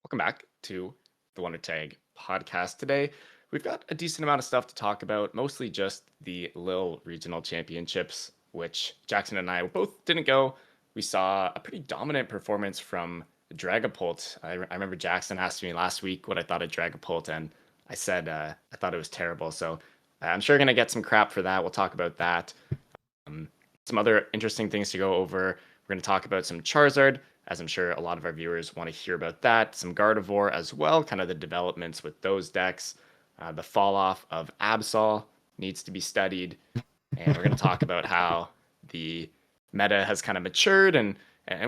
Welcome back to the Wonder Tag podcast. Today, we've got a decent amount of stuff to talk about, mostly just the Lille Regional Championships, which Jackson and I both didn't go. We saw a pretty dominant performance from Dragapult. I remember Jackson asked me last week what I thought of Dragapult, and I said I thought it was terrible. So I'm sure going to get some crap for that. We'll talk about that. Um, some other interesting things to go over. We're going to talk about some Charizard, as I'm sure a lot of our viewers want to hear about that. Some Gardevoir as well, kind of the developments with those decks. The fall off of Absol needs to be studied. And we're going to talk about how the meta has kind of matured and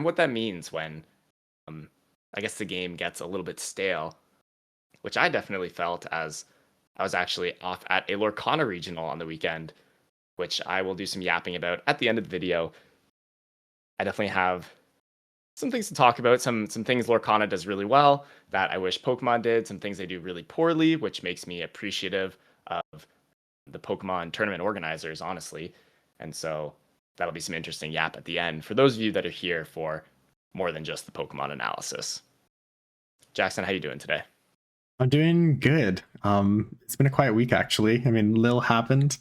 what that means when I guess the game gets a little bit stale, which I definitely felt as I was actually off at a Lorcana regional on the weekend, which I will do some yapping about at the end of the video. I definitely have some things to talk about, some things Lorcana does really well that I wish Pokemon did, some things they do really poorly, which makes me appreciative of the Pokemon tournament organizers, honestly. And so that'll be some interesting yap at the end for those of you that are here for more than just the Pokemon analysis. Jackson, how you doing today? I'm doing good. It's been a quiet week actually. I mean, Lil happened.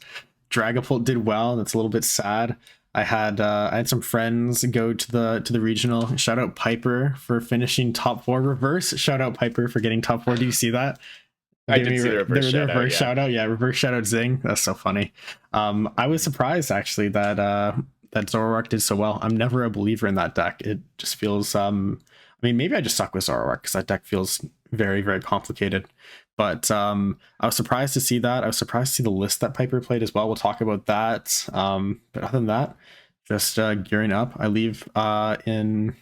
Dragapult did well. That's a little bit sad. I had some friends go to the regional. Shout out Piper for finishing top four. Reverse shout out Piper for getting top four. Do you see that? I did see the reverse shout out. Reverse shout out. Yeah, reverse shout out Zing. That's so funny. I was surprised actually that Zoroark did so well. I'm never a believer in that deck. It just feels I mean, maybe I just suck with Zoroark because that deck feels very, very complicated. But I was surprised to see that. I was surprised to see the list that Piper played as well. We'll talk about that. But other than that, just gearing up. I leave in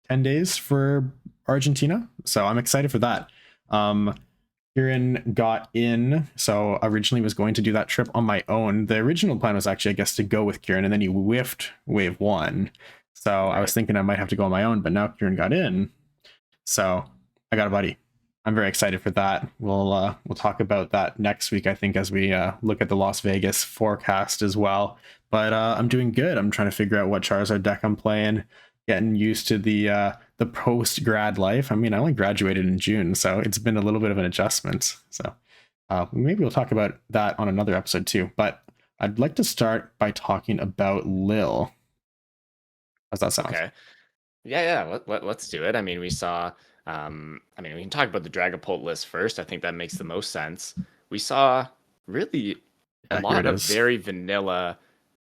10 days for Argentina. So I'm excited for that. Kieran got in, so originally was going to do that trip on my own. The original plan was actually, I guess, to go with Kieran, and then he whiffed wave one. So I was thinking I might have to go on my own, but now Kieran got in. So I got a buddy. I'm very excited for that. We'll talk about that next week, I think, as we look at the Las Vegas forecast as well. But I'm doing good. I'm trying to figure out what Charizard deck I'm playing, getting used to the post grad life. I mean, I only graduated in June, so it's been a little bit of an adjustment. So maybe we'll talk about that on another episode too. But I'd like to start by talking about Lil. How's that sound? Okay. Yeah. Let's do it. I mean, we saw. I mean, we can talk about the Dragapult list first. I think that makes the most sense. We saw really a lot of very vanilla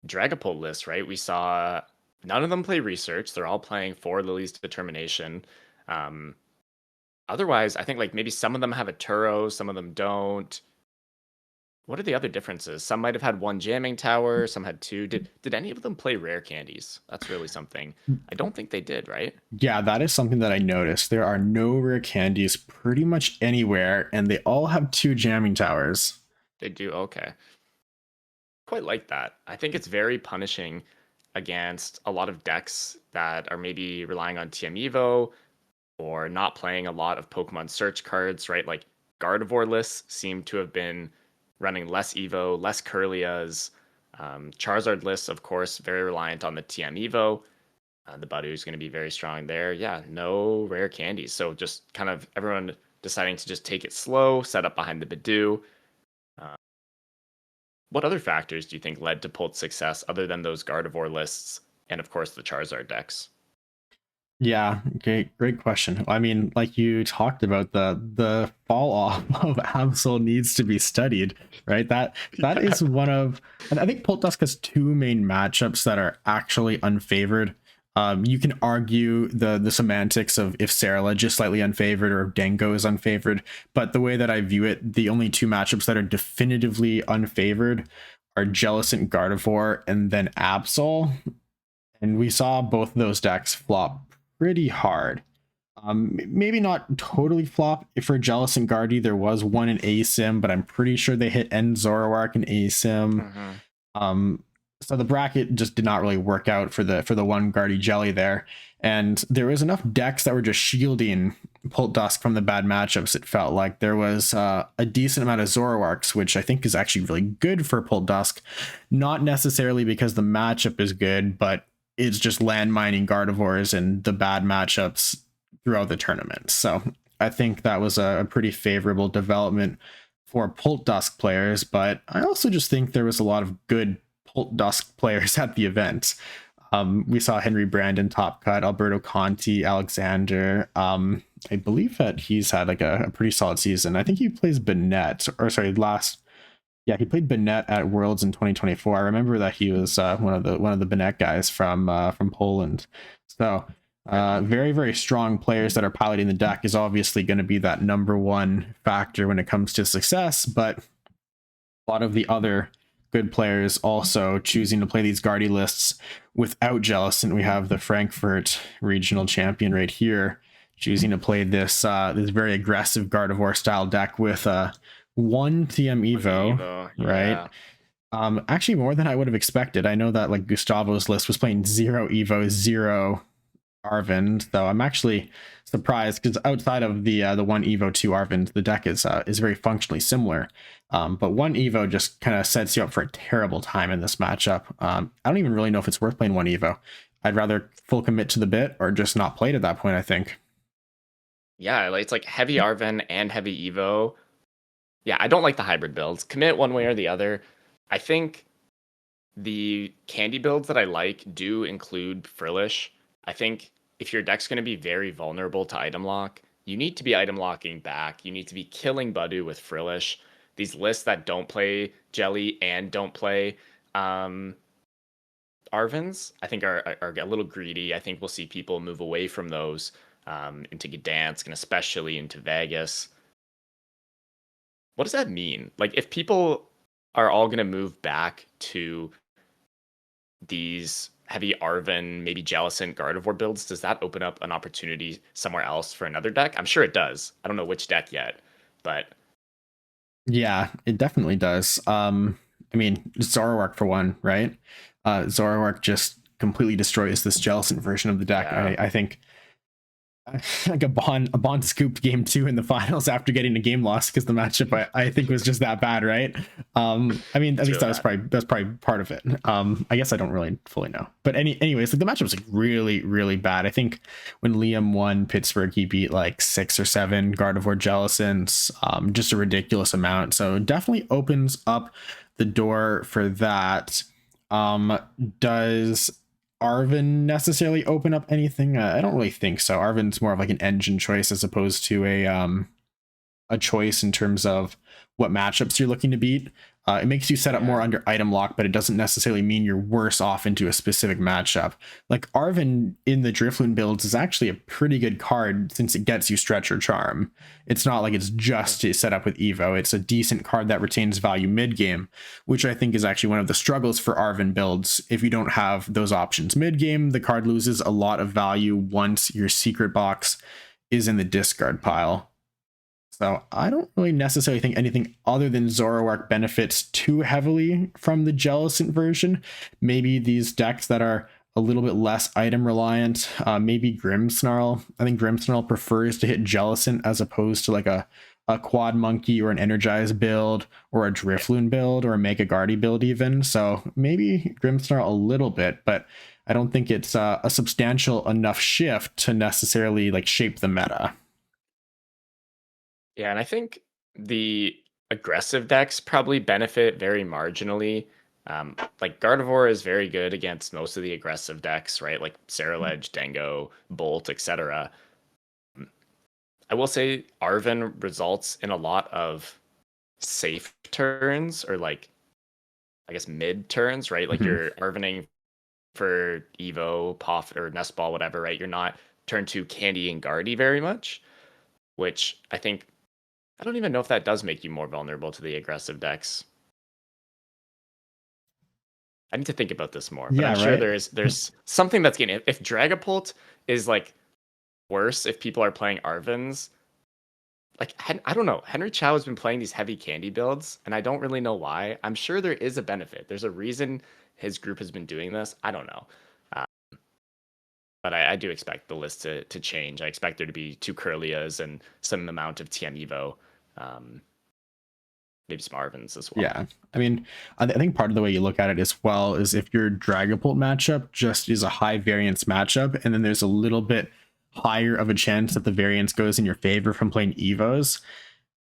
Dragapult lists, right? We saw none of them play research. They're all playing for Lily's determination. Otherwise, I think like maybe some of them have a Turo, some of them don't. What are the other differences? Some might have had one jamming tower, some had two. Did any of them play rare candies? That's really something. I don't think they did, right? Yeah, that is something that I noticed. There are no rare candies pretty much anywhere, and they all have two jamming towers. They do, okay. Quite like that. I think it's very punishing against a lot of decks that are maybe relying on TM Evo or not playing a lot of Pokemon search cards, right? Like Gardevoir lists seem to have been running less Evo, less Curlias. Charizard lists, of course, very reliant on the TM Evo. The Badu is going to be very strong there. Yeah, no rare candies. So just kind of everyone deciding to just take it slow, set up behind the Badu. What other factors do you think led to Pult's success other than those Gardevoir lists and, of course, the Charizard decks? Yeah, great question. I mean, like you talked about, the fall off of Absol needs to be studied, right? That is one of, I think Pult Dusk has two main matchups that are actually unfavored. You can argue the semantics of if Sarala is just slightly unfavored or if Dango is unfavored, but the way that I view it, the only two matchups that are definitively unfavored are Jellicent Gardevoir and then Absol. And we saw both of those decks flop pretty hard. Maybe not totally flop. For Jellicent Guardy, there was one in ASIM, but I'm pretty sure they hit End Zoroark in ASIM. So the bracket just did not really work out for the one Guardy Jelly there. And there was enough decks that were just shielding Pult Dusk from the bad matchups. It felt like there was a decent amount of Zoroarks, which I think is actually really good for Pult Dusk. Not necessarily because the matchup is good, but it's just land mining Gardevoirs and the bad matchups throughout the tournament. So I think that was a pretty favorable development for Pult Dusk players, but I also just think there was a lot of good Pult Dusk players at the event. We saw Henry Brandon top cut, Alberto Conti, Alexander. I believe that he's had like a pretty solid season. I think he plays Bennett, or sorry, he played Bennett at Worlds in 2024. I remember that he was one of the Bennett guys from Poland. So very, very strong players that are piloting the deck is obviously going to be that number one factor when it comes to success, but a lot of the other good players also choosing to play these Guardy lists without Jellicent. We have the Frankfurt regional champion right here choosing to play this this very aggressive Gardevoir style deck with one TM Evo, yeah. right? Actually more than I would have expected. I know that like Gustavo's list was playing 0 Evo, 0 Arvind, though I'm actually surprised because outside of the one Evo, 2 Arvind, the deck is very functionally similar. But one Evo just kind of sets you up for a terrible time in this matchup. I don't even really know if it's worth playing one Evo. I'd rather full commit to the bit or just not play it at that point, I think. Yeah, it's like heavy Arven and heavy Evo. Yeah, I don't like the hybrid builds. Commit one way or the other. I think the candy builds that I like do include Frillish. I think if your deck's going to be very vulnerable to item lock, you need to be item locking back. You need to be killing Budu with Frillish. These lists that don't play Jelly and don't play Arvins, I think are a little greedy. I think we'll see people move away from those into Gdansk and especially into Vegas. What does that mean? Like, if people are all going to move back to these heavy Arven, maybe Jellicent, Gardevoir builds, does that open up an opportunity somewhere else for another deck? I'm sure it does. I don't know which deck yet, but yeah, it definitely does. I mean, Zoroark for one, right? Zoroark just completely destroys this Jellicent version of the deck. Yeah. I think like a bond scooped game 2 in the finals after getting a game loss because the matchup I think was just that bad, right? I mean, at least that's probably part of it. I guess I don't really fully know, but anyways, like the matchup was like really, really bad. I think when Liam won Pittsburgh, he beat like 6 or 7 Gardevoir Jellicents, just a ridiculous amount. So definitely opens up the door for that. Does Arven necessarily open up anything? I don't really think so. Arven's more of like an engine choice as opposed to a choice in terms of what matchups you're looking to beat. It makes you set up more under item lock, but it doesn't necessarily mean you're worse off into a specific matchup. Like Arven in the Drifloon builds is actually a pretty good card since it gets you Stretch or Charm. It's not like it's just to set up with Evo. It's a decent card that retains value mid-game, which I think is actually one of the struggles for Arven builds. If you don't have those options mid-game, the card loses a lot of value once your secret box is in the discard pile. So I don't really necessarily think anything other than Zoroark benefits too heavily from the Jellicent version. Maybe these decks that are a little bit less item reliant, maybe Grimmsnarl. I think Grimmsnarl prefers to hit Jellicent as opposed to like a Quad Monkey or an Energized build or a Drifloon build or a Mega Guardy build even. So maybe Grimmsnarl a little bit, but I don't think it's a substantial enough shift to necessarily like shape the meta. Yeah, and I think the aggressive decks probably benefit very marginally. Like Gardevoir is very good against most of the aggressive decks, right? Like Saraledge, Dango, Bolt, etc. I will say Arven results in a lot of safe turns or like I guess mid turns, right? Like you're Arvening for Evo, Poff, or Nest Ball, whatever, right? You're not turn 2 Candy and Guardy very much, which I think I don't even know if that does make you more vulnerable to the aggressive decks. I need to think about this more, but I'm sure there's something that's getting. If Dragapult is like worse, if people are playing Arvins, like I don't know. Henry Chow has been playing these heavy candy builds, and I don't really know why. I'm sure there is a benefit. There's a reason his group has been doing this. I don't know. But I do expect the list to change. I expect there to be 2 Curlias and some amount of TM Evo. Maybe some Arvins as well. Yeah, I mean, I think part of the way you look at it as well is if your Dragapult matchup just is a high variance matchup, and then there's a little bit higher of a chance that the variance goes in your favor from playing Evos,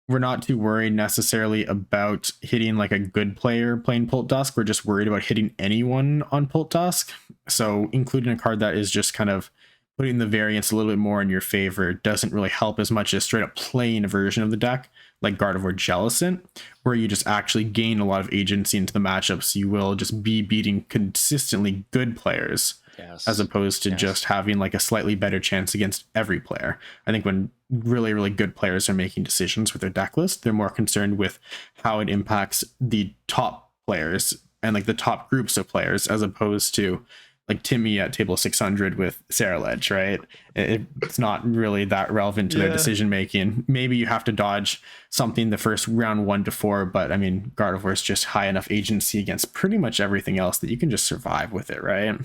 we're not too worried necessarily about hitting like a good player playing Pult Dusk. We're just worried about hitting anyone on Pult Dusk. So including a card that is just kind of putting the variance a little bit more in your favor doesn't really help as much as straight up playing a version of the deck like Gardevoir Jellicent, where you just actually gain a lot of agency into the matchups. You will just be beating consistently good players. Yes. As opposed to just having like a slightly better chance against every player. I think when really, really good players are making decisions with their deck list, they're more concerned with how it impacts the top players and like the top groups of players, as opposed to like Timmy at table 600 with Saraledge, right? It's not really that relevant to their decision making. Maybe you have to dodge something the first round 1 to 4, but I mean, Gardevoir is just high enough agency against pretty much everything else that you can just survive with it, right?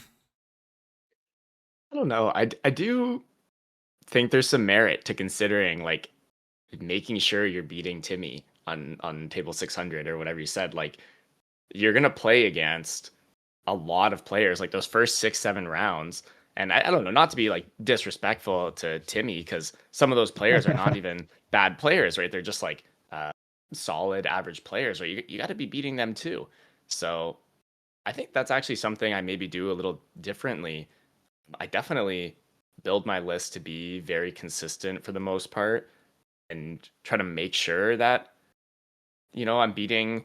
I don't know. I do think there's some merit to considering like making sure you're beating Timmy on table 600 or whatever you said. Like you're gonna play against a lot of players like those first 6-7 rounds. And I don't know, not to be like disrespectful to Timmy, because some of those players are not even bad players, right? They're just like solid average players, right? You got to be beating them too. So I think that's actually something I maybe do a little differently. I definitely build my list to be very consistent for the most part and try to make sure that, I'm beating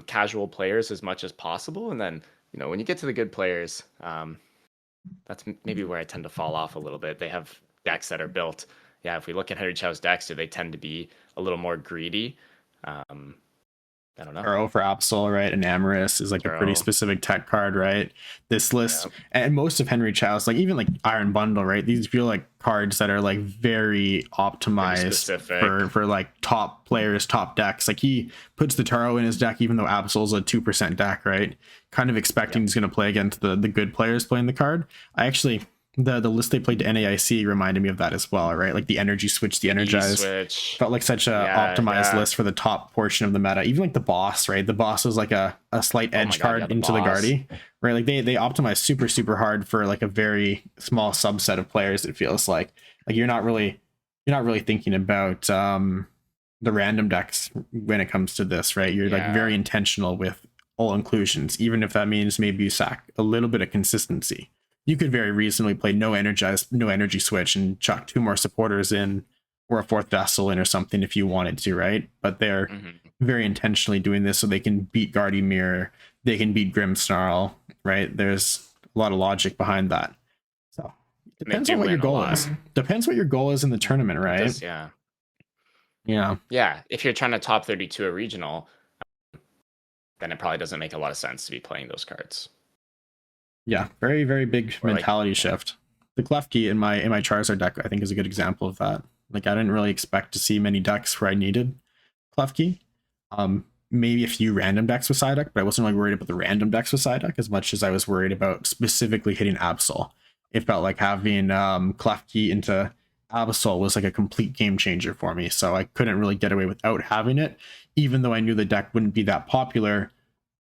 casual players as much as possible. And then, when you get to the good players, that's maybe where I tend to fall off a little bit. They have decks that are built. Yeah, if we look at Henry Chow's decks, do they tend to be a little more greedy? I don't know. Turo for Absol, right? And Amorous is like a pretty specific tech card, right? This list, and most of Henry Chow's, like even like Iron Bundle, right? These feel like cards that are like very optimized for like top players, top decks. Like he puts the Turo in his deck, even though Absol's a 2% deck, right? Kind of expecting he's going to play against the good players playing the card. I actually... The list they played to NAIC reminded me of that as well, right? Like the energy switch, the energize felt like such a optimized list for the top portion of the meta. Even like the boss, right? The boss was like a slight edge card into the Guardy, right? Like they optimized super hard for like a very small subset of players. It feels like you're not really thinking about the random decks when it comes to this, right? You're like very intentional with all inclusions, even if that means maybe you sack a little bit of consistency. You could very reasonably play no energy switch and chuck 2 more supporters in or a 4th vessel in or something if you wanted to, right? But they're very intentionally doing this so they can beat Guardy Mirror, they can beat Grimmsnarl, right? There's a lot of logic behind that. So it depends on what your goal is. Depends what your goal is in the tournament, right? Yeah. If you're trying to top 32 a regional, then it probably doesn't make a lot of sense to be playing those cards. Yeah, very, very big mentality shift. The Klefki in my Charizard deck, I think, is a good example of that. Like, I didn't really expect to see many decks where I needed Klefki. Maybe a few random decks with Psyduck, but I wasn't really worried about the random decks with Psyduck as much as I was worried about specifically hitting Absol. It felt like having Klefki into Absol was like a complete game changer for me, so I couldn't really get away without having it, even though I knew the deck wouldn't be that popular.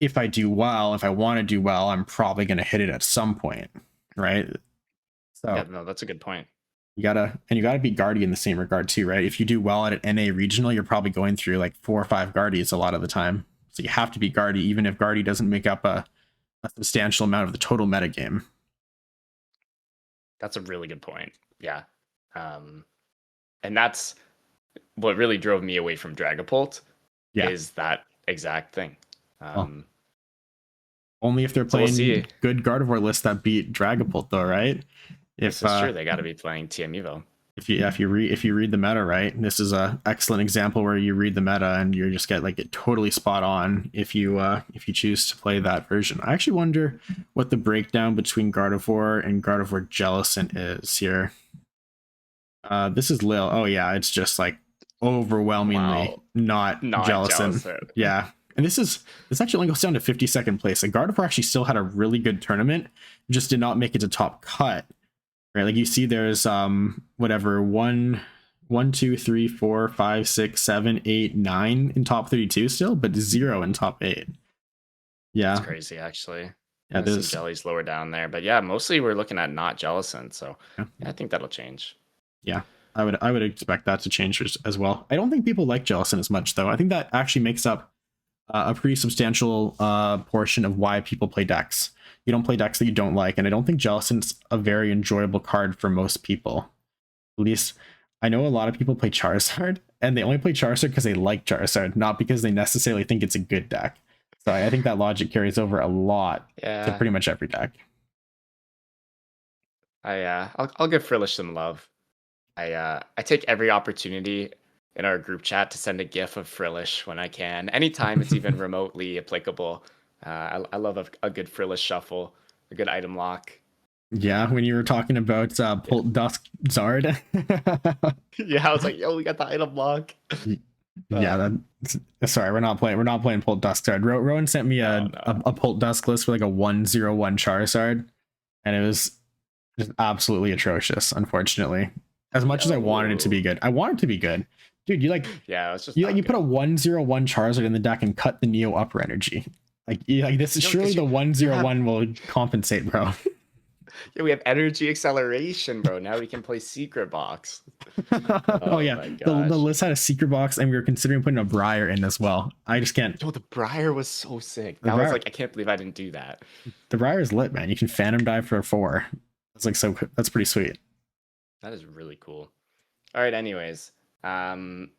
If I do well, if I want to do well, I'm probably going to hit it at some point, right? So yeah, no, that's a good point. You gotta beat Guardy in the same regard too, right? If you do well at an NA regional, you're probably going through like 4 or 5 Guardies a lot of the time. So you have to beat Guardy, even if Guardy doesn't make up a substantial amount of the total metagame. That's a really good point. Yeah. And that's what really drove me away from Dragapult is that exact thing. Only if they're playing good Gardevoir lists that beat Dragapult, though, right? If that's true, they got to be playing TM Evo. If you read the meta, right? This is a excellent example where you read the meta and you just get like it totally spot on if you choose to play that version. I actually wonder what the breakdown between Gardevoir and Gardevoir Jellicent is here. This is Lil. Oh yeah, it's just like overwhelmingly not Jellicent. Yeah. And this actually only goes down to 52nd place. Like Gardevoir actually still had a really good tournament, just did not make it to top cut. Right? Like you see there's 1, 2, 3, 4, 5, 6, 7, 8, 9 in top 32 still, but 0 in top 8. Yeah. That's crazy actually. Yeah, Some there's jellies lower down there, but yeah, mostly we're looking at not Jellicent. So yeah, yeah, I think that'll change. yeah. I would expect that to change as well. I don't think people like Jellicent as much though. I think that actually makes up a pretty substantial portion of why people play decks. You don't play decks that you don't like, and I don't think Jellicent's a very enjoyable card for most people. At least I know a lot of people play Charizard, and they only play Charizard because they like Charizard, not because they necessarily think it's a good deck. So I think that logic carries over a lot to Yeah, pretty much every deck. I'll give Frillish some love. I take every opportunity in our group chat to send a GIF of Frillish when I can. Anytime it's even remotely applicable. I love a good Frillish shuffle, a good item lock. Yeah, when you were talking about Yeah. Pult Dusk Zard. Yeah, I was like, yo, we got the item lock. Yeah, sorry, we're not playing Pult Dusk Zard. Rowan sent me No, a, no. a Pult Dusk list for like a 101 Charizard, and it was just absolutely atrocious, unfortunately. As much as I wanted it to be No. good. I want it to be good. Dude, Yeah, it's just you not put a good. 101 Charizard in the deck and cut the Neo upper energy. This is Yo, surely because the you have 101 will compensate, bro. yeah, we have energy acceleration, bro. Now we can play Secret Box. Oh Oh yeah, my the gosh. list had a secret box, and we were considering putting a Briar in as well. I just can't. Yo, the Briar was so sick. The That was Briar, like, I can't believe I didn't do that. the Briar is lit, man. You can Phantom Dive for 4. That's like so. That's pretty sweet. That is really cool. All right, anyways. Um,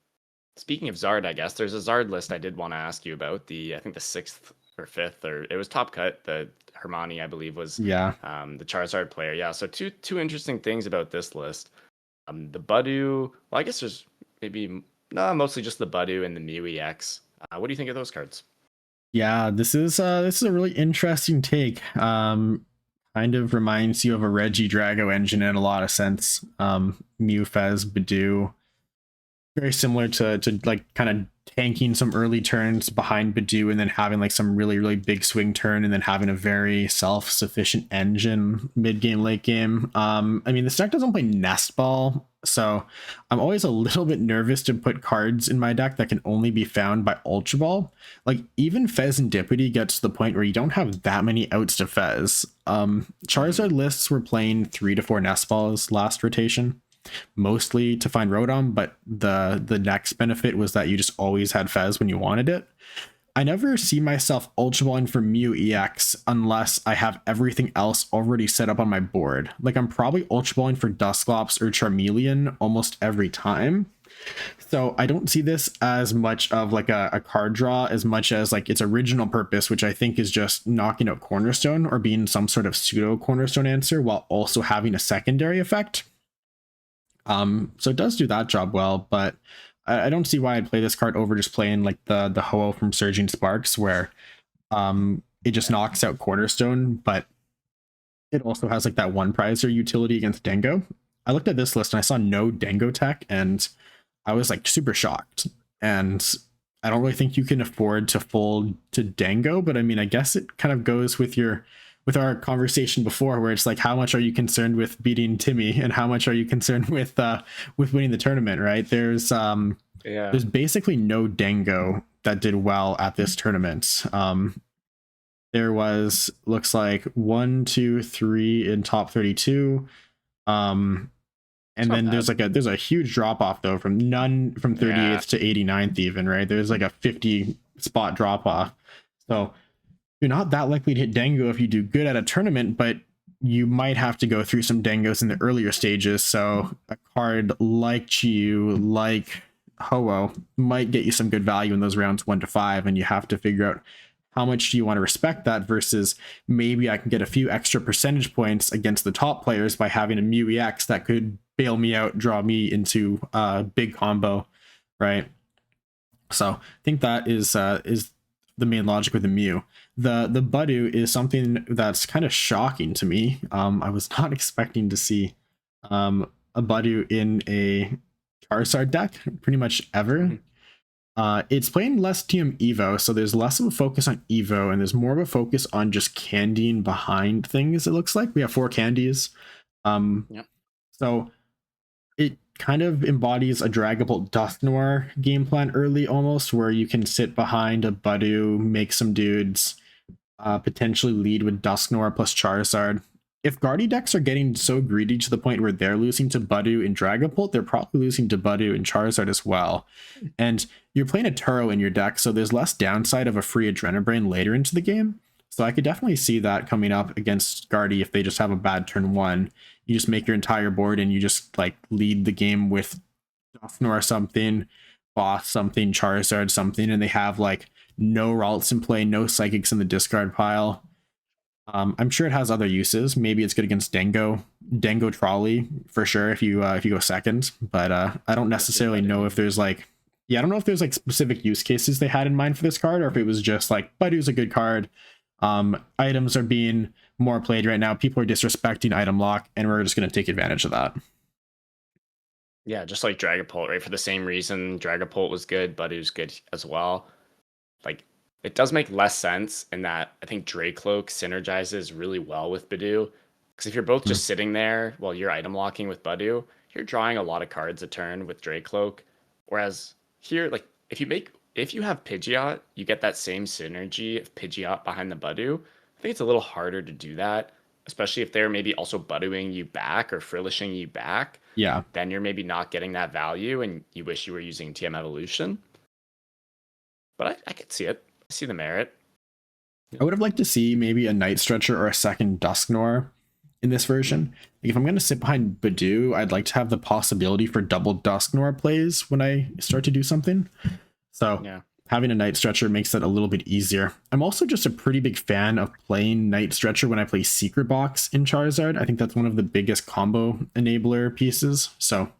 Speaking of Zard, I guess there's a Zard list I did want to ask you about. I think the sixth or fifth, or it was top cut. The Hermione, I believe, was Yeah, the Charizard player. Yeah, so two interesting things about this list. The Budu. Well, I guess there's maybe no, mostly just the Budu and the Mew EX. What do you think of those cards? yeah. This is a really interesting take. Kind of reminds you of a Reggie Drago engine in a lot of sense. Mew, Fez, Badoo, very similar to like kind of tanking some early turns behind Badoo and then having like some really big swing turn and then having a very self-sufficient engine mid game late game. I mean, this deck doesn't play Nest Ball, so I'm always a little bit nervous to put cards in my deck that can only be found by Ultra Ball. Like even Fez and Dippity gets to the point where you don't have that many outs to Fez. Charizard lists were playing 3 to 4 Nest Balls last rotation, mostly to find Rotom, but the next benefit was that you just always had Fez when you wanted it. I never see myself Ultra Balling for Mew EX unless I have everything else already set up on my board. Like I'm probably Ultra Balling for Dusclops or Charmeleon almost every time. So I don't see this as much of like a card draw as much as like its original purpose, which I think is just knocking out Cornerstone or being some sort of pseudo Cornerstone answer while also having a secondary effect. So it does do that job well, but I don't see why I'd play this card over just playing like the Ho-Oh from Surging Sparks, where it just knocks out Cornerstone, but it also has like that one prizer utility against Dango. I looked at this list and I saw no Dango tech, and I was like super shocked. And I don't really think you can afford to fold to Dango, but I mean, I guess it kind of goes with our conversation before, where it's like, how much are you concerned with beating Timmy, and how much are you concerned with winning the tournament, right? Yeah. There's basically no Dango that did well at this tournament. There was looks like 1, 2, 3 in top 32. It's And not then bad. there's a huge drop off though, from none from Yeah. 38th to 89th even, right? There's like a 50 spot drop off. So you're not that likely to hit Dango if you do good at a tournament, but you might have to go through some Dangos in the earlier stages. So a card like Chiyu, like Ho-Oh, might get you some good value in those rounds 1 to 5, and you have to figure out how much do you want to respect that versus maybe I can get a few extra percentage points against the top players by having a Mew EX that could bail me out, draw me into a big combo, right? So I think that is the main logic with the Mew. The Budu is something that's kind of shocking to me. I was not expecting to see a Budu in a Charizard deck pretty much ever. Mhm. It's playing less TM Evo, so there's less of a focus on Evo, and there's more of a focus on just candying behind things. It looks like we have 4 candies. Yep. So it kind of embodies a Dragapult Dusknoir game plan early, almost, where you can sit behind a Budu, make some dudes, potentially lead with Dusknoir plus Charizard. If Guardy decks are getting so greedy to the point where they're losing to Budew and Dragapult, they're probably losing to Budew and Charizard as well. And you're playing a Turo in your deck, so there's less downside of a free Adrenabrain later into the game. So I could definitely see that coming up against Guardy if they just have a bad turn one. You just make your entire board and you just like lead the game with Dusknoir something, Boss something, Charizard something, and they have like no Ralts in play, no Psychics in the discard pile. I'm sure it has other uses. Maybe it's good against Dango Trolley for sure if you go second. But I don't necessarily know if there's like, yeah, I don't know if there's like specific use cases they had in mind for this card, or if it was just like Budew's a good card. Items are being more played right now. People are disrespecting item lock, and we're just going to take advantage of that. Yeah, just like Dragapult, right? For the same reason, Dragapult was good, Budew's good as well. Like, it does make less sense in that I think Dracloak synergizes really well with Budew. Because if you're both just sitting there while you're item locking with Budew, you're drawing a lot of cards a turn with Dracloak. Whereas here, like if you have Pidgeot, you get that same synergy of Pidgeot behind the Budew. I think it's a little harder to do that, especially if they're maybe also Budewing you back or Frilishing you back. Yeah. Then you're maybe not getting that value and you wish you were using TM Evolution. But I could see it. I see the merit. I would have liked to see maybe a Night Stretcher or a second Dusknoir in this version. Like if I'm going to sit behind Budew, I'd like to have the possibility for double Dusknoir plays when I start to do something. So yeah, having a Night Stretcher makes that a little bit easier. I'm also just a pretty big fan of playing Night Stretcher when I play Secret Box in Charizard. I think that's one of the biggest combo enabler pieces. So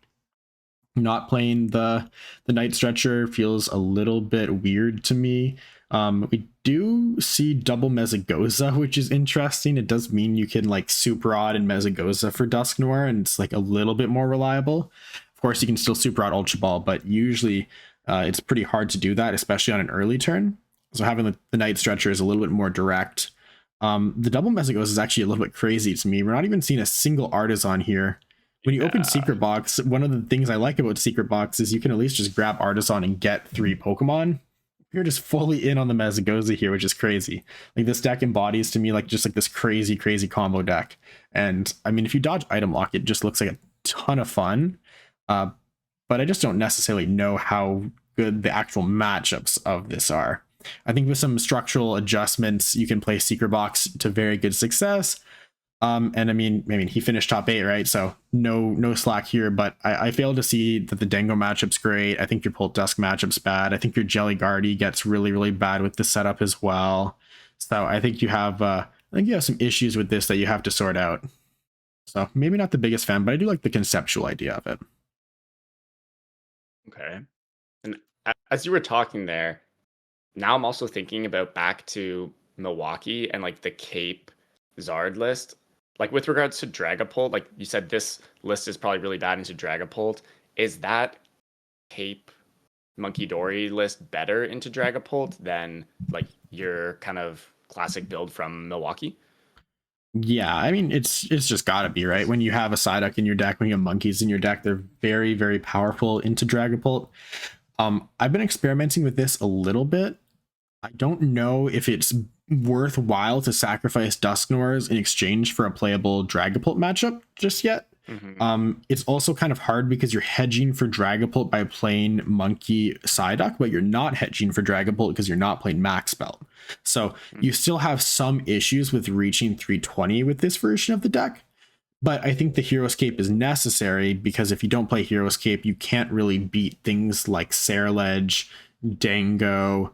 not playing the Night Stretcher feels a little bit weird to me. We do see double Mezagoza, which is interesting. It does mean you can like Super Odd and Mezagoza for Dusknoir, and it's like a little bit more reliable. Of course, you can still Super Odd Ultra Ball, but usually it's pretty hard to do that, especially on an early turn. So having the Night Stretcher is a little bit more direct. The double Mezagoza is actually a little bit crazy to me. We're not even seeing a single Artisan here. When you open Secret Box, one of the things I like about Secret Box is you can at least just grab Artisan and get 3 Pokemon. You're just fully in on the Mezagoza here, which is crazy. Like this deck embodies to me like just like this crazy combo deck. And I mean, if you dodge item lock, it just looks like a ton of fun. But I just don't necessarily know how good the actual matchups of this are. I think with some structural adjustments, you can play Secret Box to very good success. And I mean, he finished top 8, right? So no slack here, but I fail to see that the Dango matchup's great. I think your Pult Dusk matchup's bad. I think your Jelly Guardy gets really bad with the setup as well. So I think you have some issues with this that you have to sort out. So maybe not the biggest fan, but I do like the conceptual idea of it. Okay. And as you were talking there, now I'm also thinking about back to Milwaukee and like the Cape Zard list. Like with regards to Dragapult, like you said, this list is probably really bad into Dragapult. Is that Cape Monkey Dory list better into Dragapult than like your kind of classic build from Milwaukee? Yeah, I mean it's just gotta be, right? When you have a Psyduck in your deck, when you have monkeys in your deck, they're very powerful into Dragapult. I've been experimenting with this a little bit. I don't know if it's worthwhile to sacrifice Dusknoirs in exchange for a playable Dragapult matchup just yet. It's also kind of hard because you're hedging for Dragapult by playing Monkey Psyduck, but you're not hedging for Dragapult because you're not playing Max Belt. So you still have some issues with reaching 320 with this version of the deck. But I think the Heroescape is necessary because if you don't play Heroescape, you can't really beat things like Sarilege, Dango,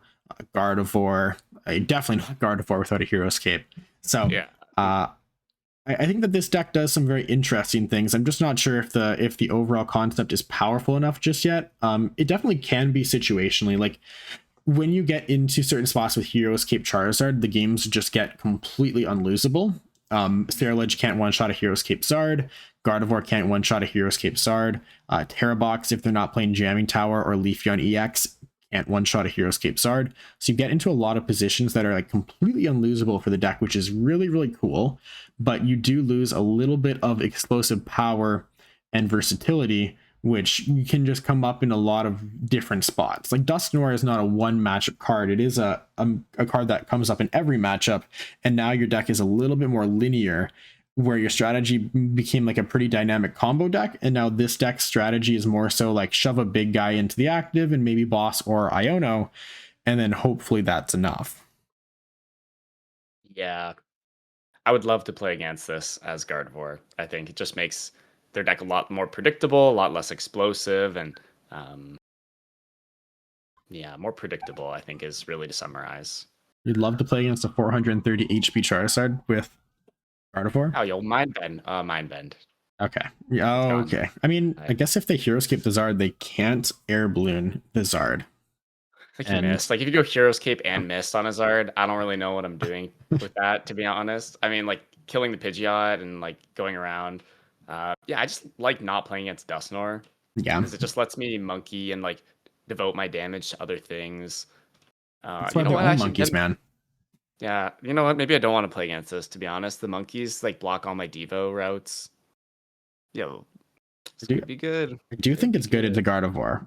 Gardevoir. Definitely not Gardevoir without a Heroescape. So yeah. I think that this deck does some very interesting things. I'm just not sure if the overall concept is powerful enough just yet. It definitely can be situationally. Like when you get into certain spots with Heroescape Charizard, the games just get completely unlosable. Sarilege can't one-shot a Heroescape Zard. Gardevoir can't one-shot a Heroescape Zard. Terrabox, if they're not playing Jamming Tower or Leafeon EX, can't one-shot a Heroescape Zard. So you get into a lot of positions that are like completely unlosable for the deck, which is really cool. But you do lose a little bit of explosive power and versatility which can just come up in a lot of different spots. Like Dusknoir is not a one matchup card. It is a card that comes up in every matchup. And now your deck is a little bit more linear, where your strategy became like a pretty dynamic combo deck. And now this deck's strategy is more so like shove a big guy into the active and maybe boss or Iono. And then hopefully that's enough. Yeah. I would love to play against this as Gardevoir. I think it just makes their deck a lot more predictable, a lot less explosive, and yeah, more predictable, I think, is really to summarize. You'd love to play against a 430 HP Charizard with Gardevoir? Oh, you'll mind bend. Mind bend. Okay. Yeah, okay. I mean, I guess if they Heroescape the Zard, they can't Air Balloon the Zard. Like you missed. Like if you go Heroescape and Mist on a Zard, I don't really know what I'm doing with that, to be honest. I mean, like killing the Pidgeot and like going around. Yeah, I just like not playing against Dusknoir. Yeah. Because it just lets me monkey and like devote my damage to other things. That's why they're all monkeys, man. Yeah, you know what? Maybe I don't want to play against this, to be honest. The monkeys like block all my Devo routes. Yo, it's gonna be good. I do think it's good into Gardevoir.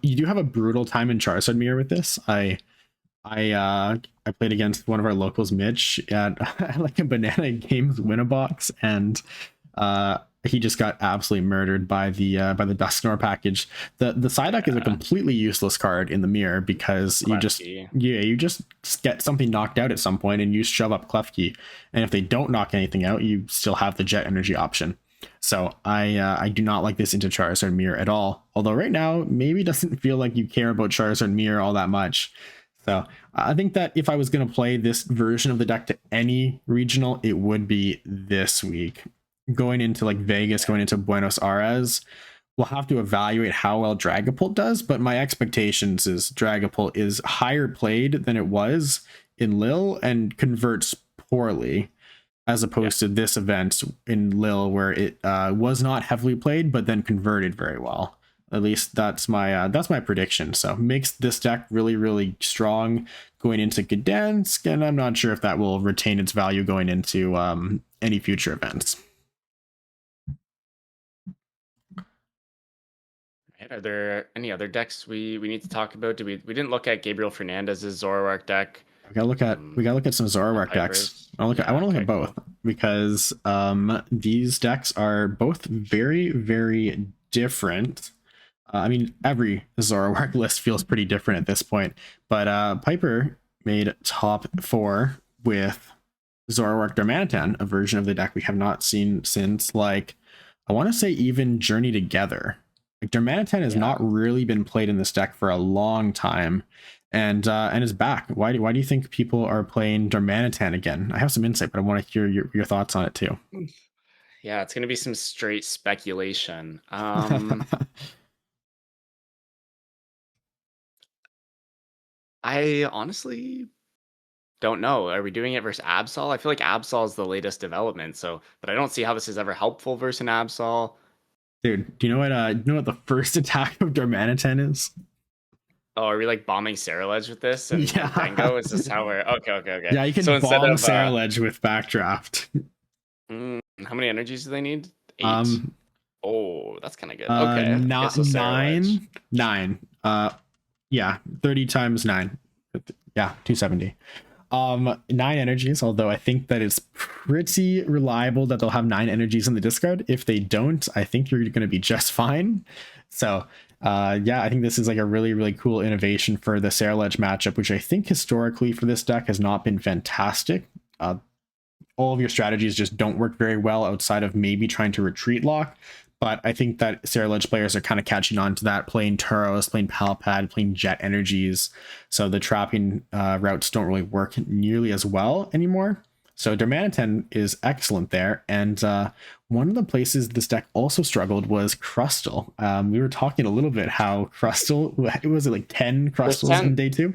You do have a brutal time in Charizard Mirror with this. I played against one of our locals, Mitch, at like a Banana Games win-a-box, and he just got absolutely murdered by the Dusknoir package. The Psyduck is a completely useless card in the mirror because you just get something knocked out at some point and you shove up Klefki, and if they don't knock anything out, you still have the Jet Energy option. So I do not like this into Charizard Mirror at all. Although right now maybe doesn't feel like you care about Charizard Mirror all that much. So I think that if I was going to play this version of the deck to any regional, it would be this week. Going into like Vegas, going into Buenos Aires, we'll have to evaluate how well Dragapult does, but my expectations is Dragapult is higher played than it was in Lille and converts poorly, as opposed to this event in Lille where it was not heavily played but then converted very well. At least that's my prediction. So makes this deck really, really strong going into Gdansk, and I'm not sure if that will retain its value going into any future events. Are there any other decks we need to talk about? We didn't look at Gabriel Fernandez's Zoroark deck. We gotta look at some Zoroark decks. I want to look at both because these decks are both very, very different. I mean, every Zoroark list feels pretty different at this point, but Piper made top 4 with Zoroark Darmanitan, a version of the deck we have not seen since, like, I want to say even Journey Together. Like, Darmanitan has not really been played in this deck for a long time, and is back. Why do you think people are playing Darmanitan again? I have some insight, but I want to hear your thoughts on it too. Yeah, it's gonna be some straight speculation. I honestly don't know. Are we doing it versus Absol? I feel like Absol is the latest development, but I don't see how this is ever helpful versus an Absol. Dude, do you know what the first attack of Darmanitan is? Oh, are we like bombing Saraledge with this? And yeah. Tango? Is this how we're okay? Yeah, you can bomb Saraledge with Backdraft. How many energies do they need? 8. Oh, that's kind of good. Okay. Not so 9. Yeah, 30 times 9. Yeah, 270. 9 energies, although I think that it's pretty reliable that they'll have 9 energies in the discard. If they don't, I think you're going to be just fine. So yeah, I think this is like a really, really cool innovation for the Saraledge matchup, which I think historically for this deck has not been fantastic. All of your strategies just don't work very well outside of maybe trying to retreat lock. But I think that Saraledge players are kind of catching on to that, playing Tauros, playing Palpad, playing Jet Energies. So the trapping routes don't really work nearly as well anymore. So Darmanitan is excellent there. And one of the places this deck also struggled was Crustle. We were talking a little bit how Crustle, was it like 10 Crustles in day 2?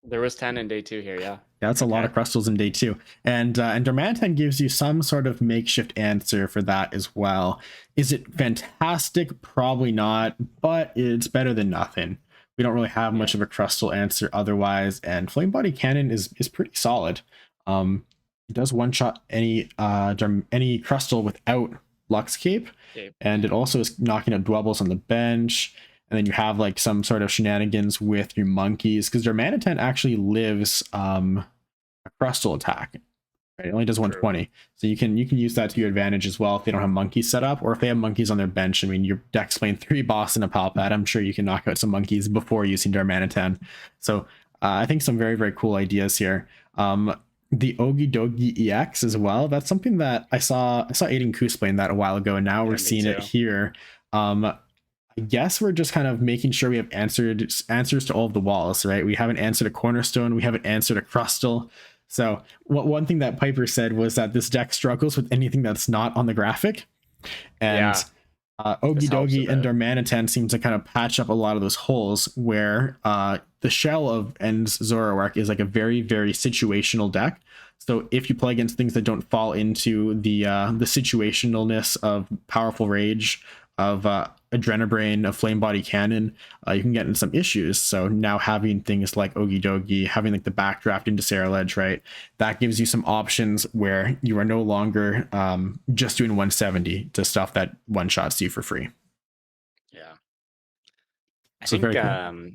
There was 10 in day 2 here, yeah. That's a lot of Crustles in day 2. And Darmanitan gives you some sort of makeshift answer for that as well. Is it fantastic? Probably not, but it's better than nothing. We don't really have much of a Crustle answer otherwise, and Flame Body Cannon is pretty solid. It does one-shot any Crustle without Lux Cape, Okay. and it also is knocking out Dwebbles on the bench. And then you have like some sort of shenanigans with your monkeys, because Darmanitan actually lives a Crustal attack. Right? It only does 120, so you can use that to your advantage as well if they don't have monkeys set up, or if they have monkeys on their bench. I mean, your deck's playing 3 boss and a Palpad. I'm sure you can knock out some monkeys before using Darmanitan. So I think some very, very cool ideas here. The Ogie Dogie EX as well. That's something that I saw Aiden Koos playing that a while ago, and now we're seeing it here. I guess we're just kind of making sure we have answers to all of the walls, right? We haven't answered a Cornerstone, we haven't answered a Crustal. So one thing that Piper said was that this deck struggles with anything that's not on the graphic. And Ogie Dogie and Darmanitan seem to kind of patch up a lot of those holes where the shell of End's Zoroark is like a very, very situational deck. So if you play against things that don't fall into the situationalness of Powerful Rage, of Adrenabrain, of Flame Body Cannon, you can get into some issues. So now having things like Ogie Dogie, having like the backdraft into Sarah Ledge, right? That gives you some options where you are no longer just doing 170 to stuff that one-shots you for free. Yeah. I So think cool.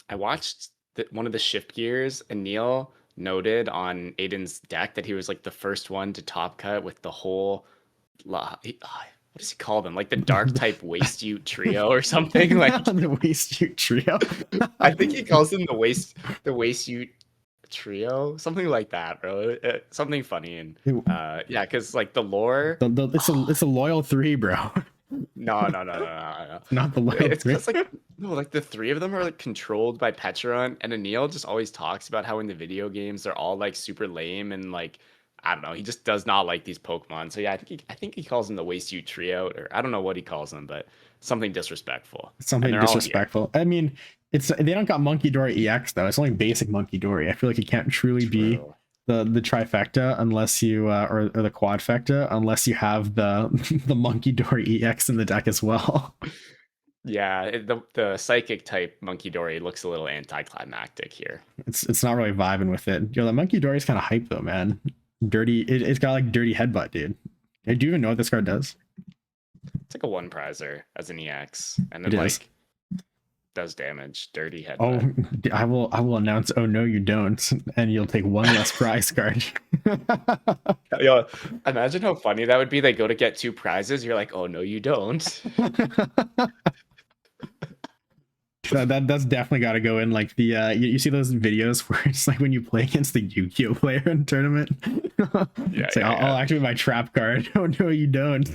I watched one of the shift gears, and Neil noted on Aiden's deck that he was like the first one to top cut with the whole what does he call them? Like the dark type waste ute trio or something? Like the waste ute trio. I think he calls them the waste ute trio, something like that, bro. Something funny. And yeah, because like the lore, it's a loyal 3, bro. No. Not the loyal 3. It's because like no, like the 3 of them are like controlled by Petron, and Anil just always talks about how in the video games they're all like super lame, and like I don't know, he just does not like these Pokemon. So yeah, I think he calls them the Waste You Trio, or I don't know what he calls them, but something disrespectful. Something disrespectful. I mean, they don't got Monkey Dory EX though. It's only basic Monkey Dory. I feel like it can't truly be the trifecta unless you or the quadfecta unless you have the the Monkey Dory EX in the deck as well. Yeah, the psychic type Monkey Dory looks a little anticlimactic here. It's not really vibing with it. The Monkey Dory is kind of hype though, man. Dirty. It's got like dirty headbutt, dude. Do you even know what this card does? It's like a 1 prizer as an EX, and then like does damage. Dirty headbutt. Oh, I will announce. Oh no, you don't, and you'll take 1 less prize card. Yo, imagine how funny that would be. They go to get 2 prizes. You're like, oh no, you don't. That's definitely got to go in like the you see those videos where it's like when you play against the Yu-Gi-Oh player in tournament. I'll activate my trap card. Oh no, you don't.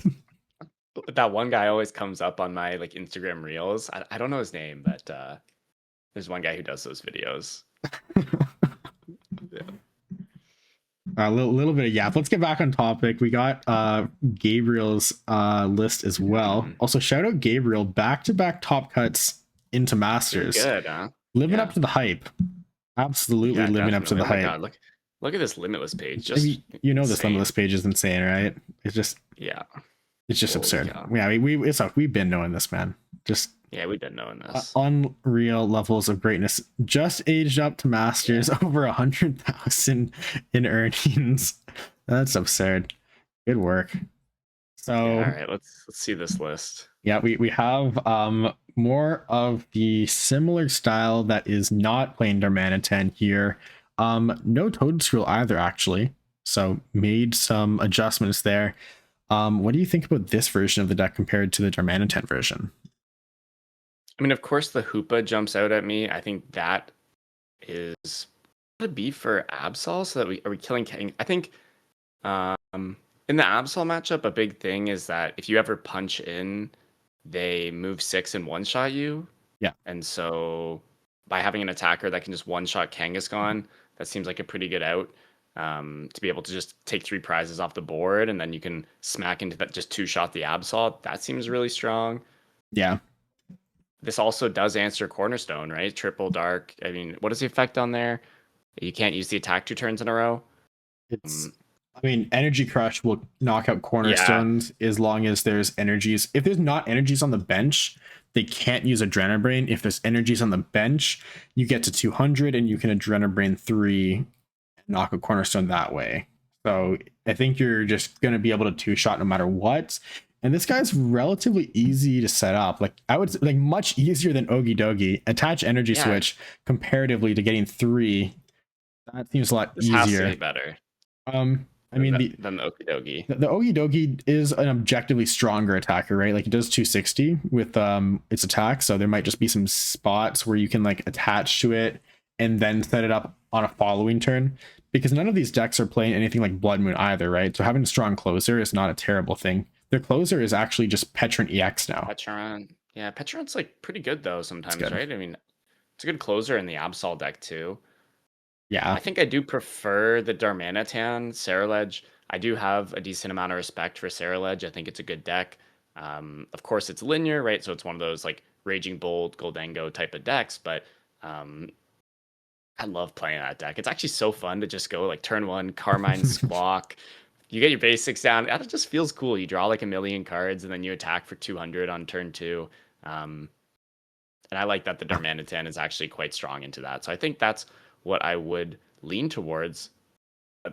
That one guy always comes up on my like Instagram reels. I don't know his name, but there's one guy who does those videos. A little bit of yap. Let's get back on topic. We got Gabriel's list as well. Also, shout out Gabriel, back-to-back top cuts into Masters. Good, huh? Living up to the hype. Absolutely living up to the hype. God, look at this Limitless page. Just you know, this Limitless page is insane, right? It's just it's just absurd. Yeah, we've been knowing this, man. We've been knowing this. Unreal levels of greatness. Just aged up to Masters, over 100,000 in earnings. That's absurd. Good work. So all right, let's see this list. Yeah, we have more of the similar style that is not playing Darmanitan here. No Toadstool either, actually. So made some adjustments there. What do you think about this version of the deck compared to the Darmanitan version? I mean, of course, the Hoopa jumps out at me. I think that is to be for Absol, so that are we killing King? I think in the Absol matchup, a big thing is that if you ever punch in, they move 6 and one-shot you. Yeah. And so by having an attacker that can just one-shot Kangaskhan, that seems like a pretty good out. To be able to just take 3 prizes off the board, and then you can smack into that, just 2-shot the Absol. That seems really strong. Yeah. This also does answer Cornerstone, right? Triple Dark. I mean, what is the effect on there? You can't use the attack 2 turns in a row. Energy Crush will knock out Cornerstones as long as there's energies. If there's not energies on the bench, they can't use Adrenabrain. If there's energies on the bench, you get to 200 and you can Adrenabrain 3 and knock a Cornerstone that way. So I think you're just going to be able to two-shot no matter what. And this guy's relatively easy to set up. Like I would like much easier than Ogie Dogie. Attach energy Yeah, switch comparatively to getting 3. That seems a lot this has to easier. be better I mean than the Okie Dokie. the Ogie Dogie is an objectively stronger attacker, right? Like it does 260 with its attack, so there might just be some spots where you can like attach to it and then set it up on a following turn. Because none of these decks are playing anything like Blood Moon either, right? So having a strong closer is not a terrible thing. Their closer is actually just Petron EX now. Petron, yeah, Petron's like pretty good though sometimes, good. right? I mean, it's a good closer in the Absol deck too. Yeah. I think I do prefer the Darmanitan Ceruledge. I do have a decent amount of respect for Ceruledge. I think it's a good deck. Of course, it's linear, right? So it's one of those like Raging Bolt, Goldango type of decks, but um, I love playing that deck. It's actually so fun to just go like turn 1, Carmine Squawk. You get your basics down. It just feels cool. You draw like a million cards and then you attack for 200 on turn 2. And I like that the Darmanitan is actually quite strong into that. So I think that's what I would lean towards.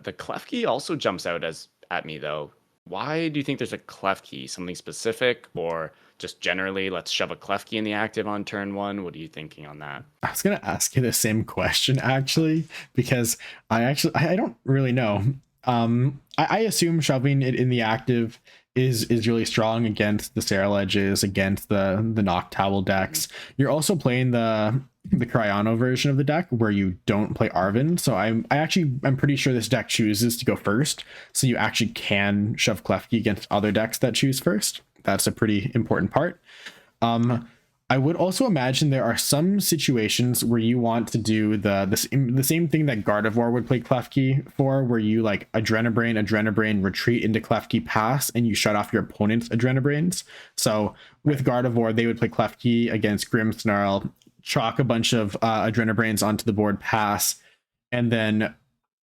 The Klefki also jumps out at me though. Why do you think there's a Klefki? Something specific, or just generally let's shove a Klefki in the active on turn 1? What are you thinking on that? I was gonna ask you the same question actually, because I don't really know. I assume shoving it in the active is really strong against the Ceruledges, against the Noctowl decks. You're also playing the Cryono version of the deck where you don't play Arven. So I'm pretty sure this deck chooses to go first. So you actually can shove Klefki against other decks that choose first. That's a pretty important part. I would also imagine there are some situations where you want to do the same thing that Gardevoir would play Klefki for, where you like Adrenabrain, retreat into Klefki, pass, and you shut off your opponent's Adrenabrains. So with Gardevoir, they would play Klefki against Grimmsnarl, chalk a bunch of Adrenabrains onto the board, pass, and then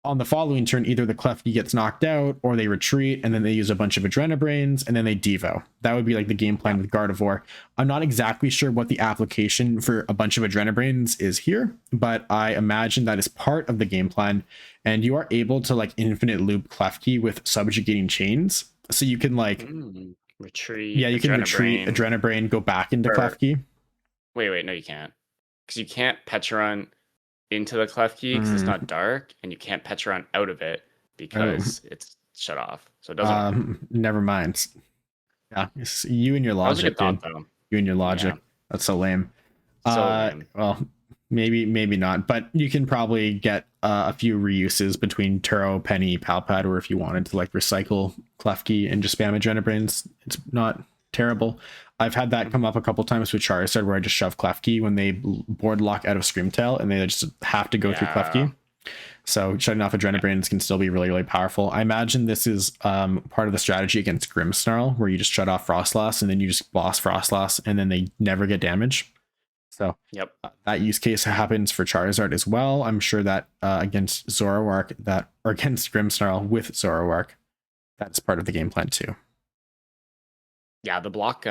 on the following turn, either the Klefki gets knocked out or they retreat and then they use a bunch of Adrenabrains and then they Devo. That would be like the game plan with Gardevoir. I'm not exactly sure what the application for a bunch of Adrenabrains is here, but I imagine that is part of the game plan. And you are able to like infinite loop Klefki with subjugating chains. So you can like retreat. Yeah, you can retreat Adrenabrain, go back into Klefki. Wait, no, you can't. Because you can't Petron into the Klefki because it's not dark, and you can't Petron out of it because it's shut off. So it doesn't. Never mind. Yeah, you and your logic, dude. You and your logic. Yeah. That's so lame. Well, maybe not, but you can probably get a few reuses between Turo, Penny, Palpad, or if you wanted to like recycle Klefki and just spam Adrenabrains, it's not terrible. I've had that come up a couple times with Charizard where I just shove Klefki when they board lock out of Screamtail and they just have to go through Klefki. So shutting off Adrenabrains can still be really, really powerful. I imagine this is part of the strategy against Grimmsnarl, where you just shut off Frostlass and then you just boss Frostlass and then they never get damage. So that use case happens for Charizard as well. I'm sure that against Zoroark, or against Grimmsnarl with Zoroark, that's part of the game plan too. Yeah, the block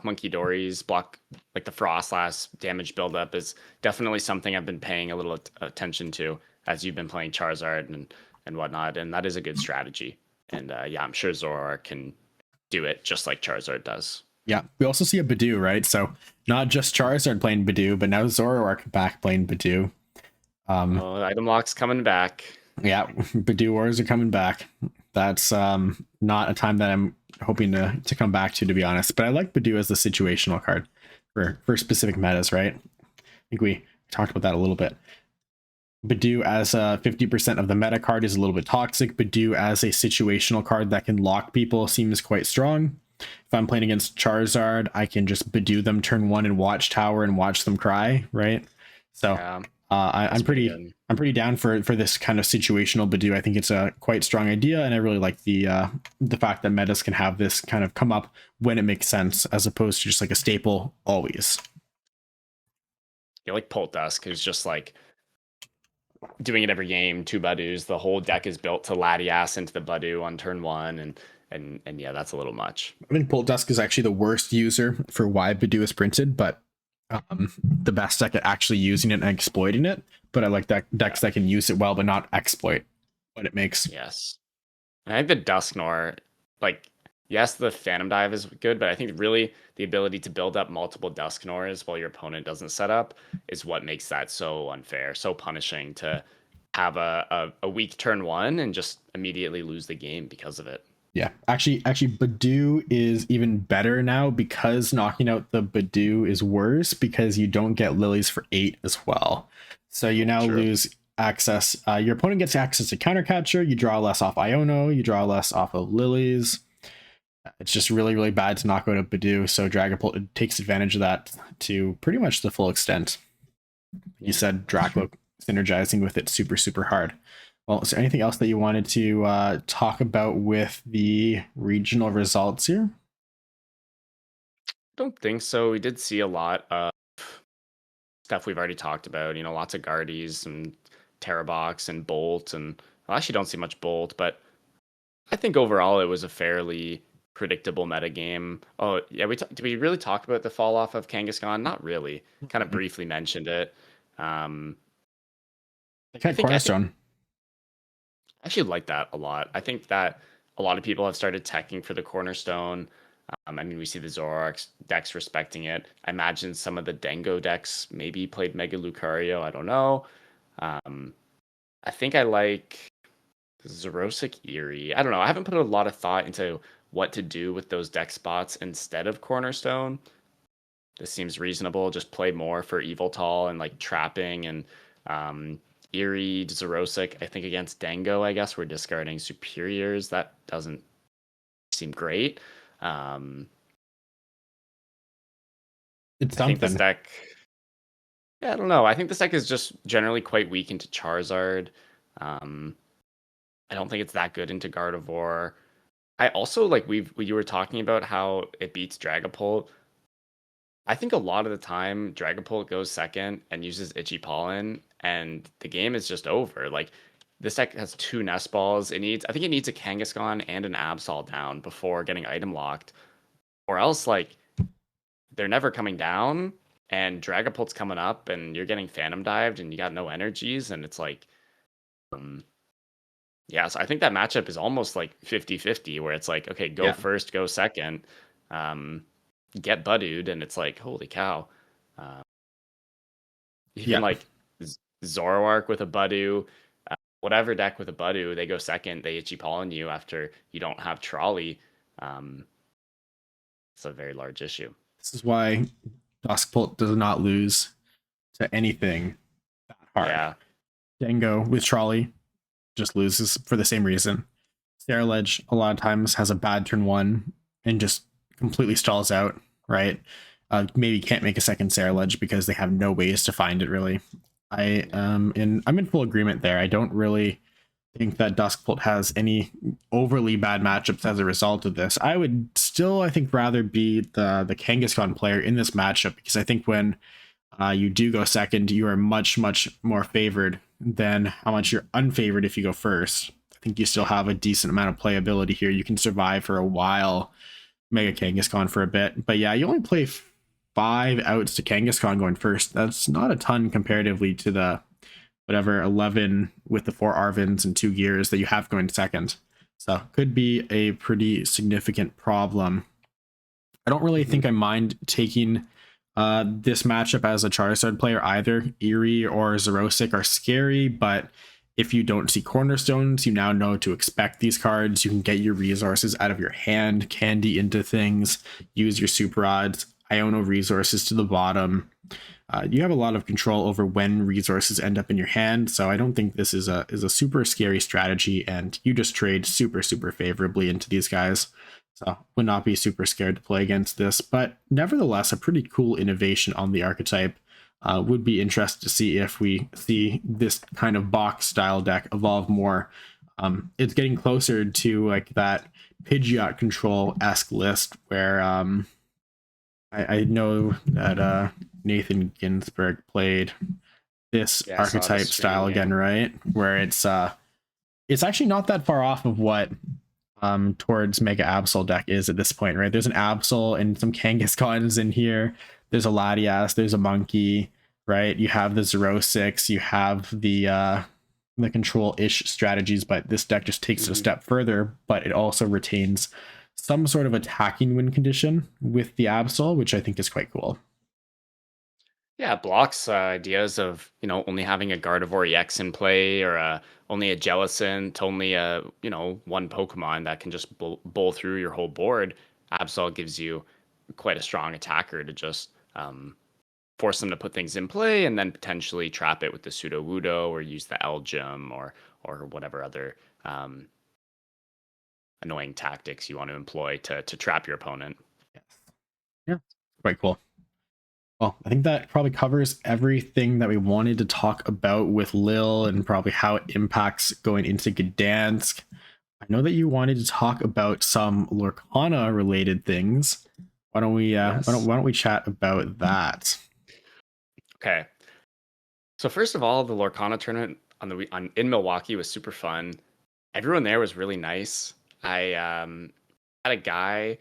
Monkey Dories, block like the Frostlass damage buildup is definitely something I've been paying a little attention to as you've been playing Charizard and whatnot, and that is a good strategy. And I'm sure Zoroark can do it just like Charizard does. Yeah, we also see a Badoo, right? So not just Charizard playing Badoo, but now Zoroark back playing Badoo. Item lock's coming back. Yeah, Badoo Wars are coming back. That's not a time that I'm hoping to come back to be honest. But I like Badoo as the situational card for specific metas, right? I think we talked about that a little bit. Badoo as a 50% of the meta card is a little bit toxic. Badoo as a situational card that can lock people seems quite strong. If I'm playing against Charizard, I can just Badoo them turn 1 and Watchtower and watch them cry, right? So I'm pretty down for this kind of situational Badoo. I think it's a quite strong idea, and I really like the fact that metas can have this kind of come up when it makes sense, as opposed to just like a staple always. Yeah, like Pult Dusk, who's just like doing it every game, 2 Badoos. The whole deck is built to Latias into the Badoo on turn 1, and yeah, that's a little much. I think Pult Dusk is actually the worst user for why Badoo is printed, but the best deck at actually using it and exploiting it. But I like that decks that can use it well but not exploit what it makes. Yes. And I think the Dusknoir, like, yes, the Phantom Dive is good, but I think really the ability to build up multiple Dusknoirs while your opponent doesn't set up is what makes that so unfair, so punishing to have a weak turn one and just immediately lose the game because of it. Yeah, actually, Badoo is even better now because knocking out the Badoo is worse because you don't get lilies for 8 as well. So you now True. lose access. Your opponent gets access to counter catcher. You draw less off Iono. You draw less off of lilies. It's just really, really bad to knock out a Badoo. So Dragapult takes advantage of that to pretty much the full extent. You said Draco synergizing with it super, super hard. Well, is there anything else that you wanted to talk about with the regional results here? Don't think so. We did see a lot of stuff we've already talked about, lots of Guardies and Terrabox and Bolt. And I actually don't see much Bolt, but I think overall it was a fairly predictable metagame. Oh, yeah, did we really talk about the fall off of Kangaskhan? Not really. Kind of briefly mentioned it. Um, They I cut think I think Cornerstone. I actually like that a lot. I think that a lot of people have started teching for the Cornerstone. I mean, we see the Zoroark decks respecting it. I imagine some of the Dango decks maybe played Mega Lucario. I don't know. Um, I think I like Zerosic Eerie. I don't know. I haven't put a lot of thought into what to do with those deck spots instead of Cornerstone. This seems reasonable. Just play more for Eviltal and like trapping and um, Eerie, Zerosic. I think against Dango, I guess we're discarding superiors. That doesn't seem great. Um, It's I think this something. deck, yeah, I don't know. I think this deck is just generally quite weak into Charizard. Um, I don't think it's that good into Gardevoir. I also like you were talking about how it beats Dragapult. I think a lot of the time Dragapult goes second and uses Itchy Pollen, and the game is just over. Like this deck has two Nest Balls. I think it needs a Kangaskhan and an Absol down before getting item locked, or else like they're never coming down, and Dragapult's coming up, and you're getting Phantom Dived, and you got no energies, and it's like, um, yeah. So I think that matchup is almost like 50-50, where it's like, okay, go Yeah. first, go second. Um, get Buddued, and it's like, holy cow. Uh, even Yeah. like Zoroark with a Buddu, whatever deck with a Buddu, they go second, they itchy pollen you after you don't have Trolley. Um, it's a very large issue. This is why Duskbolt does not lose to anything that hard. Yeah. Dango with Trolley just loses for the same reason. Sarah Ledge a lot of times has a bad turn one and just completely stalls out, right? Maybe can't make a second Sarah Ledge because they have no ways to find it really. I'm in full agreement there. I don't really think that Duskbolt has any overly bad matchups as a result of this. I would still, I think, rather be the Kangaskhan player in this matchup because I think when you do go second, you are much, much more favored than how much you're unfavored if you go first. I think you still have a decent amount of playability here. You can survive for a while. Mega Kangaskhan for a bit. But yeah, you only play 5 outs to Kangaskhan going first. That's not a ton comparatively to the whatever 11 with the 4 Arvins and 2 gears that you have going second. So could be a pretty significant problem. I don't really think I mind taking this matchup as a Charizard player either. Eerie or Zerosic are scary, but if you don't see cornerstones, you now know to expect these cards. You can get your resources out of your hand, candy into things, use your super odds, Iono resources to the bottom. You have a lot of control over when resources end up in your hand, so I don't think this is a super scary strategy, and you just trade super, super favorably into these guys. So would not be super scared to play against this, but nevertheless, a pretty cool innovation on the archetype. Would be interested to see if we see this kind of box style deck evolve more. It's getting closer to like that Pidgeot control-esque list where I know that Nathan Ginsburg played this Yeah, I saw the archetype stream. style Yeah. again, right? Where it's actually not that far off of what towards Mega Absol deck is at this point, right? There's an Absol and some Kangaskhan's in here. There's a Latias, there's a Monkey, right? You have the Zero 6, you have the the control-ish strategies, but this deck just takes it a Hmm. step further, but it also retains some sort of attacking win condition with the Absol, which I think is quite cool. Yeah, it blocks ideas of only having a Gardevoir EX in play or only a Jellicent, only a one Pokemon that can just bowl through your whole board. Absol gives you quite a strong attacker to just force them to put things in play and then potentially trap it with the Pseudo Wudo or use the Elgem or whatever other um, annoying tactics you want to employ to trap your opponent. Yes. Yeah. Quite cool. Well, I think that probably covers everything that we wanted to talk about with Lil and probably how it impacts going into Gdansk. I know that you wanted to talk about some Lorcana related things. Why don't we Yes. why don't we chat about that? Okay. So first of all, the Lorcana tournament in Milwaukee was super fun. Everyone there was really nice. I had a guy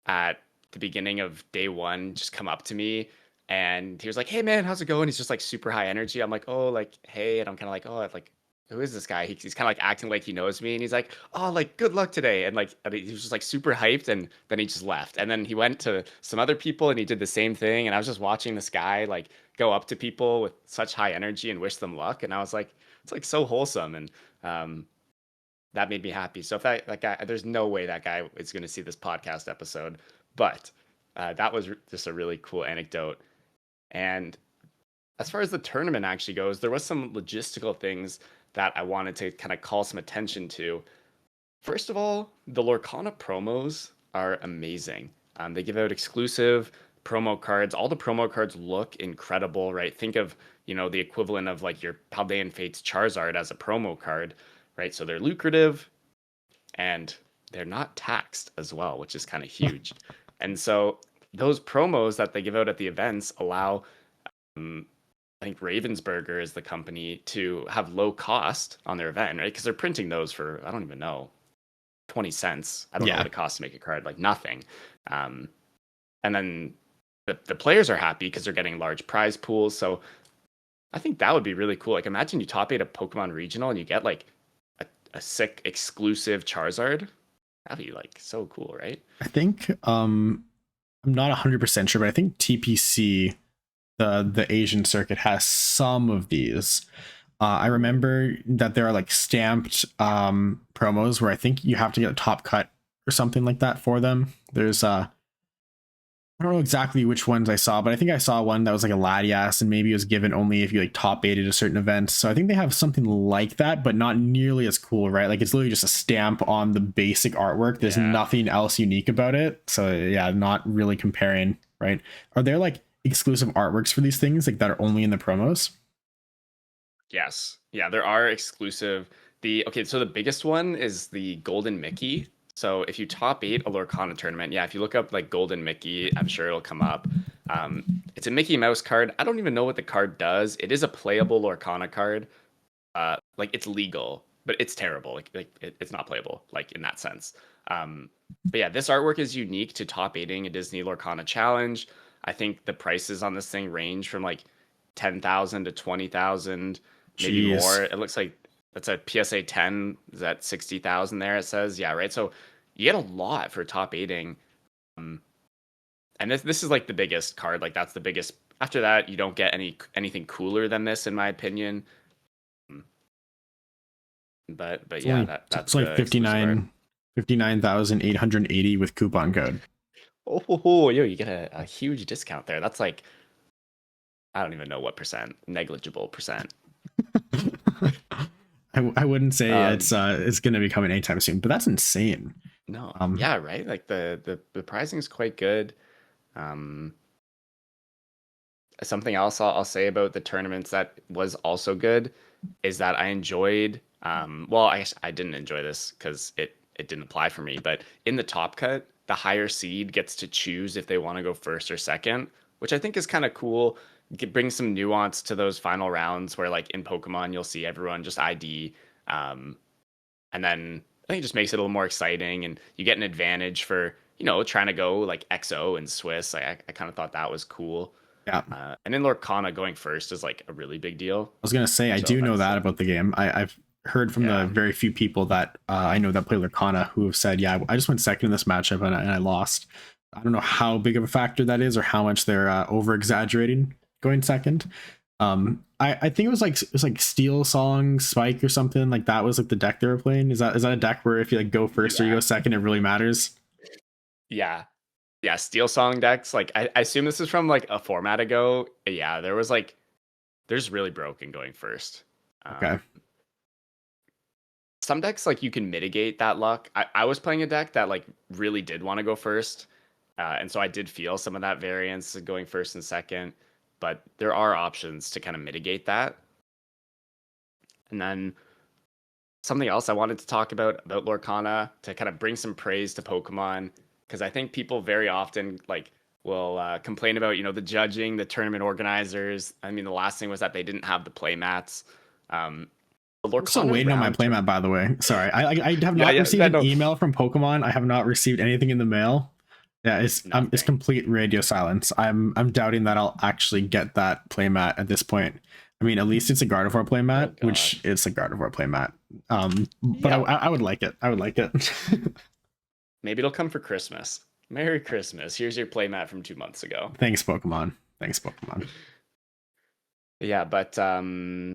at the beginning of day one just come up to me and he was like, "Hey man, how's it going?" He's just like super high energy. I'm like, "Oh, like hey," and I'm kind of like, "Oh, like who is this guy?" He's kind of like acting like he knows me, and he's like, "Oh, like good luck today," and he was just like super hyped, and then he just left. And then he went to some other people and he did the same thing, and I was just watching this guy like go up to people with such high energy and wish them luck, and I was like, it's like so wholesome and um that made me happy. So if that guy, there's no way that guy is going to see this podcast episode, but that was just a really cool anecdote. And as far as the tournament actually goes, there was some logistical things that I wanted to kind of call some attention to. First of all, the Lorcana promos are amazing. They give out exclusive promo cards. All the promo cards look incredible, right? Think of, the equivalent of like your Paldean Fates Charizard as a promo card, right? So they're lucrative and they're not taxed as well, which is kind of huge. And so those promos that they give out at the events allow, um, I think Ravensburger is the company to have low cost on their event, right? Because they're printing those for, I don't even know, 20 cents. I don't know what Yeah, it costs to make a card, like nothing. Um, and then the players are happy because they're getting large prize pools. So I think that would be really cool. Like imagine you top eight a Pokemon regional and you get like a sick exclusive Charizard. That'd be like so cool, right? I think I'm not 100% sure, but I think TPC, the Asian circuit, has some of these. I Ooh. remember that there are like stamped promos where I think you have to get a top cut or something like that for them. There's I don't know exactly which ones I saw, but I think I saw one that was like a Latias, and maybe it was given only if you like top eighted a certain event. So I think they have something like that, but not nearly as cool, right? Like it's literally just a stamp on the basic artwork. There's Yeah. nothing else unique about it. So yeah, not really comparing, right? Are there like exclusive artworks for these things like that are only in the promos? Yes. Yeah, there are exclusive. So the biggest one is the Golden Mickey. So if you top eight a Lorcana tournament, yeah, if you look up like Golden Mickey, I'm sure it'll come up. It's a Mickey Mouse card. I don't even know what the card does. It is a playable Lorcana card. Like it's legal, but it's terrible. It's not playable, like in that sense. Um, but yeah, this artwork is unique to top eighting a Disney Lorcana challenge. I think the prices on this thing range from like 10,000 to 20,000, maybe Jeez. more. It looks like that's a PSA 10 is at 60,000 there. It says, yeah, right. So you get a lot for top eighting. Um, and this is like the biggest card. Like that's the biggest. After that, you don't get anything cooler than this, in my opinion. Um, but It's yeah, only that's it's like the exclusive art. 59,880 with coupon code. Oh, yo, you get a huge discount there. That's like I don't even know what percent, negligible percent. I wouldn't say Um, it's going to be coming anytime soon, but that's insane. no, Um, yeah, right. Like the pricing is quite good. Um, Something else I'll say about the tournaments that was also good is that I enjoyed. Well, I guess I didn't enjoy this because it didn't apply for me. But in the top cut, the higher seed gets to choose if they want to go first or second, which I think is kind of cool. Brings some nuance to those final rounds where, like in Pokemon, you'll see everyone just ID, um, and then I think it just makes it a little more exciting, and you get an advantage for trying to go like XO and Swiss. I kind of thought that was cool. Yeah. And in Lorcana, going first is like a really big deal. I was gonna say I So do know that's that like, about the game. I've heard from the yeah, very few people that I know that play Lorcana who have said, yeah, I just went second in this matchup and I lost. I don't know how big of a factor that is or how much they're over exaggerating going second. I think it was like Steel Song Spike or something like that was like the deck they were playing. Is that a deck where if you like go first or you yeah, go second, it really matters? yeah, yeah. Steel Song decks. Like I assume this is from like a format ago. Yeah, there was like there's really broken going first. Okay. Some decks like you can mitigate that luck. I was playing a deck that like really did want to go first, and so I did feel some of that variance going first and second. But there are options to kind of mitigate that. And then something else I wanted to talk about Lorcana to kind of bring some praise to Pokemon because I think people very often like will complain about the judging, the tournament organizers. I mean, the last thing was that they didn't have the play mats. The I'm still Lorcana waiting on my round playmat, by the way. Sorry, I have yeah, not yeah, received yeah, an no, email from Pokemon. I have not received anything in the mail. Yeah, it's nothing. complete radio silence. I'm doubting that I'll actually get that playmat at this point. I mean, at least it's a Gardevoir Oh playmat, which gosh. it's a Gardevoir playmat. But Yeah, I would like it. I would like it. maybe it'll come for Christmas. Merry Christmas. Here's your playmat from 2 months ago. Thanks, Pokemon. Thanks, Pokemon. Yeah, but yeah,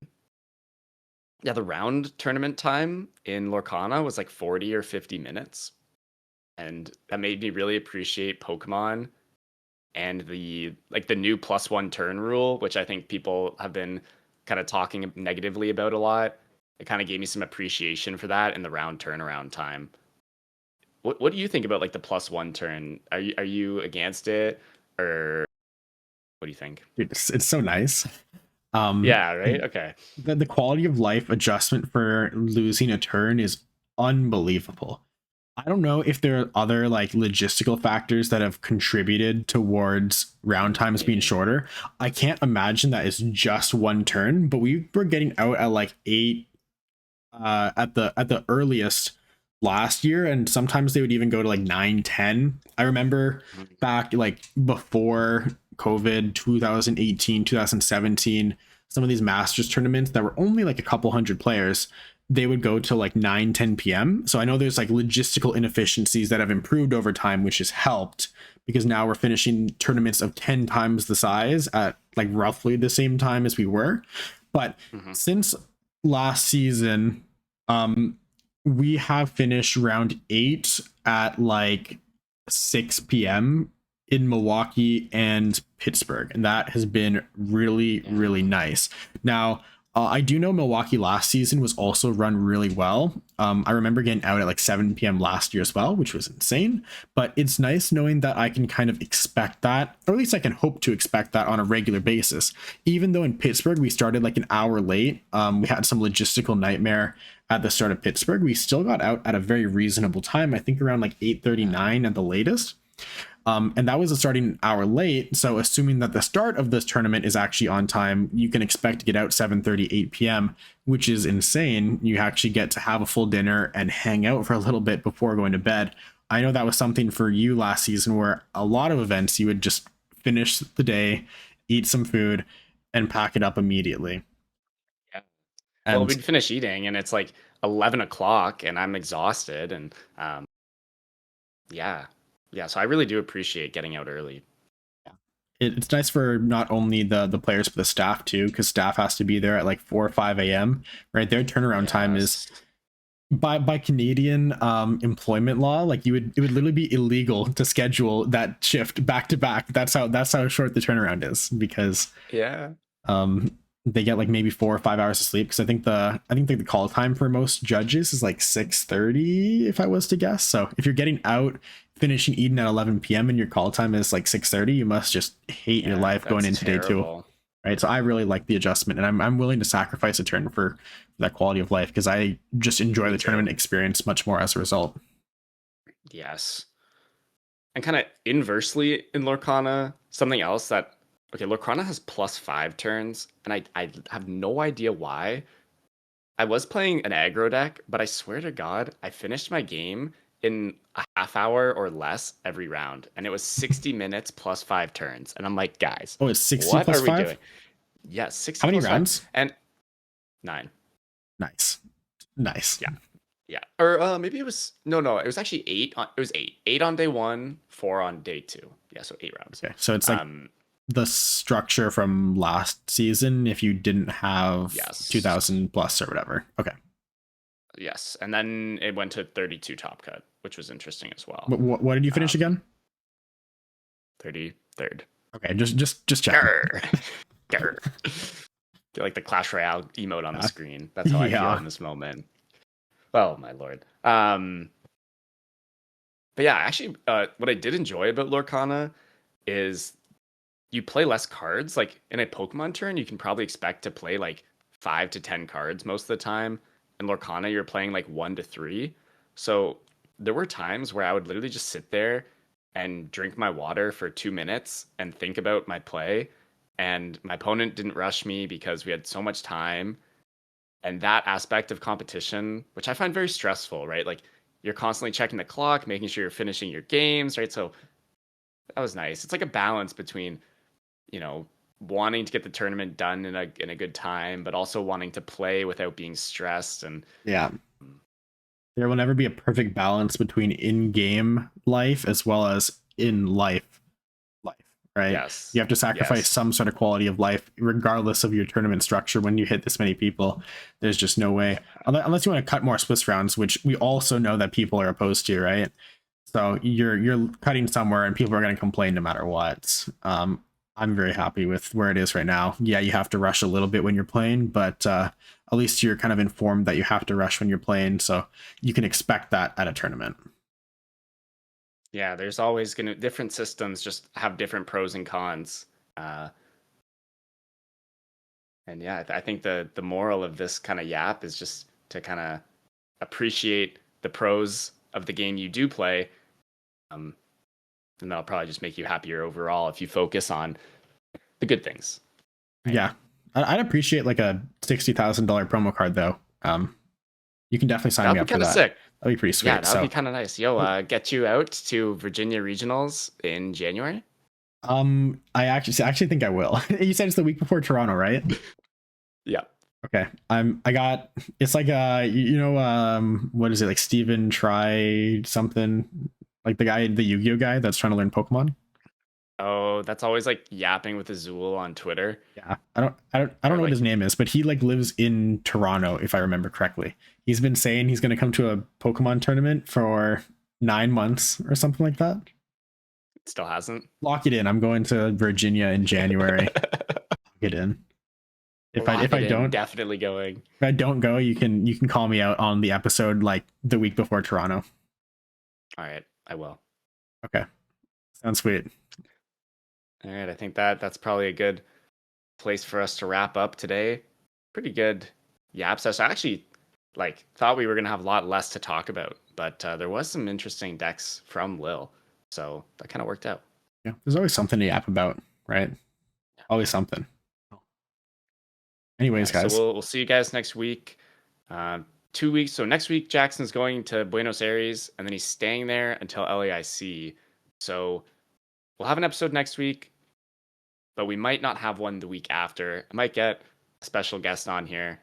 the round tournament time in Lorcana was like 40 or 50 minutes. And that made me really appreciate Pokemon and the new +1 turn rule, which I think people have been kind of talking negatively about a lot. It kind of gave me some appreciation for that in the round turnaround time. What do you think about like the +1 turn? Are you against it or what do you think? Dude, it's so nice. Um, Yeah, right? Okay. the quality of life adjustment for losing a turn is unbelievable. I don't know if there are other like logistical factors that have contributed towards round times being Maybe. shorter. I can't imagine that it's just one turn, but we were getting out at like 8 at the earliest last year, and sometimes they would even go to like 9, 10. I remember Mhm. back like before COVID 2018, 2017, some of these masters tournaments that were only like a couple hundred players, they would go to like 9, 10 p.m. So I know there's like logistical inefficiencies that have improved over time, which has helped because now we're finishing tournaments of 10 times the size at like roughly the same time as we were. But Mhm. since last season, um, we have finished round 8 at like 6 p.m. in Milwaukee and Pittsburgh, and that has been really, really Yeah. nice. Now, I do know Milwaukee last season was also run really well. I remember getting out at like 7 p.m. last year as well, which was insane. But it's nice knowing that I can kind of expect that, or at least I can hope to expect that on a regular basis. Even though in Pittsburgh we started like an hour late, we had some logistical nightmare at the start of Pittsburgh. We still got out at a very reasonable time. I think around like Yeah. 8:39 at the latest. And that was a starting an hour late. So assuming that the start of this tournament is actually on time, you can expect to get out 7:30, 8 p.m., which is insane. You actually get to have a full dinner and hang out for a little bit before going to bed. I know that was something for you last season where a lot of events you would just finish the day, eat some food, and pack it up immediately. Yeah. Well, And we'd finish eating and it's like 11 o'clock and I'm exhausted and yeah. Yeah, so I really do appreciate getting out early. it's nice for not only the players but the staff too, because staff has to be there at like 4 or 5 a.m. Right, their turnaround time is Yes. by Canadian employment law, like it would literally be illegal to schedule that shift back to back. That's how short the turnaround is because Yeah. um they get like maybe 4 or 5 hours of sleep because I think the call time for most judges is like 6:30 if I was to guess. So if you're getting out finishing eating at 11 p.m. and your call time is like 6:30, you must just hate your Yeah, life going that's into day two, terrible. right? So I really like the adjustment, and I'm willing to sacrifice a turn for that quality of life because I just enjoy Me the too. tournament experience much more as a result. Yes. And kind of inversely in Lorcana, something else that okay, Lorcana has +5 turns, and I have no idea why. I was playing an aggro deck, but I swear to God, I finished my game in a half hour or less every round, and it was 60 minutes plus 5 turns. And I'm like, guys, Oh, it's 60 what plus are we 5? doing? Yes, 60 How many plus 5 rounds? and 9. Nice. Nice. Yeah. Yeah. Or maybe it was no, it was actually 8 on it was 8. 8 on day 1, 4 on day 2. Yeah, so 8 rounds. Okay. So it's like the structure from last season if you didn't have Yes. 2000 plus or whatever. Okay. Yes. And then it went to 32 top cut, which was interesting as well. But what did you finish again? 33rd. Okay, just check. Get like the Clash Royale emote on the screen. That's how I feel in this moment. Oh my lord. But yeah, actually, what I did enjoy about Lorcana is you play less cards. Like in a Pokemon turn, you can probably expect to play like 5 to 10 cards most of the time. In Lorcana, you're playing like 1 to 3. So there were times where I would literally just sit there and drink my water for 2 minutes and think about my play. And my opponent didn't rush me because we had so much time. And that aspect of competition, which I find very stressful, right? Like you're constantly checking the clock, making sure you're finishing your games, right? So that was nice. It's like a balance between, wanting to get the tournament done in a good time, but also wanting to play without being stressed. And yeah, there will never be a perfect balance between in-game life as well as in life, right? Yes, you have to sacrifice some sort of quality of life regardless of your tournament structure. When you hit this many people, there's just no way, unless you want to cut more Swiss rounds, which we also know that people are opposed to, right? So you're cutting somewhere and people are going to complain no matter what. I'm very happy with where it is right now. Yeah, you have to rush a little bit when you're playing, but at least you're kind of informed that you have to rush when you're playing, so you can expect that at a tournament. Yeah, there's always different systems just have different pros and cons. And yeah, I think the moral of this kind of yap is just to kind of appreciate the pros of the game you do play. And that'll probably just make you happier overall if you focus on the good things. Right? Yeah, I'd appreciate like a $60,000 promo card though. You can definitely sign me up for that. Sick. That'd be pretty sweet. Yeah, that'd be kind of nice. Get you out to Virginia Regionals in January. I actually think I will. You said it's the week before Toronto, right? Yeah. Okay. It's like what is it, like Steven Try something? Like the Yu-Gi-Oh guy that's trying to learn Pokemon. Oh, that's always like yapping with Azul on Twitter. Yeah, I don't know what his name is, but he like lives in Toronto, if I remember correctly. He's been saying he's going to come to a Pokemon tournament for 9 months or something like that. It still hasn't. Lock it in. I'm going to Virginia in January. Lock it in. If I don't, definitely going. If I don't go, you can call me out on the episode like the week before Toronto. All right, I will. Okay, sounds sweet. All right, I think that's probably a good place for us to wrap up today. Pretty good yap session. I actually thought we were gonna have a lot less to talk about, but there was some interesting decks from Lil, so that kind of worked out. Yeah, there's always something to yap about, right? Yeah. Always something. Anyways, guys, so we'll see you guys next week. 2 weeks. So next week, Jackson's going to Buenos Aires, and then he's staying there until LAIC. So we'll have an episode next week, but we might not have one the week after. I might get a special guest on here.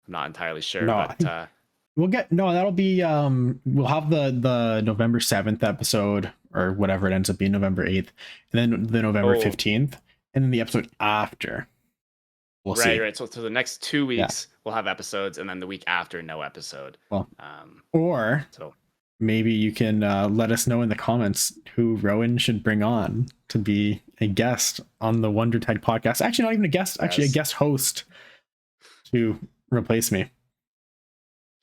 I'm not entirely sure, but that'll be we'll have the November 7th episode or whatever it ends up being, November 8th, and then the November 15th, and then the episode after. We'll see. Right. So the next 2 weeks we'll have episodes, and then the week after no episode. Well, maybe you can let us know in the comments who Rowan should bring on to be a guest on the Wonder Tag podcast. Actually, not even a guest. Actually, a guest host to replace me.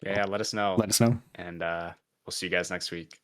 Yeah, let us know. Let us know. And we'll see you guys next week.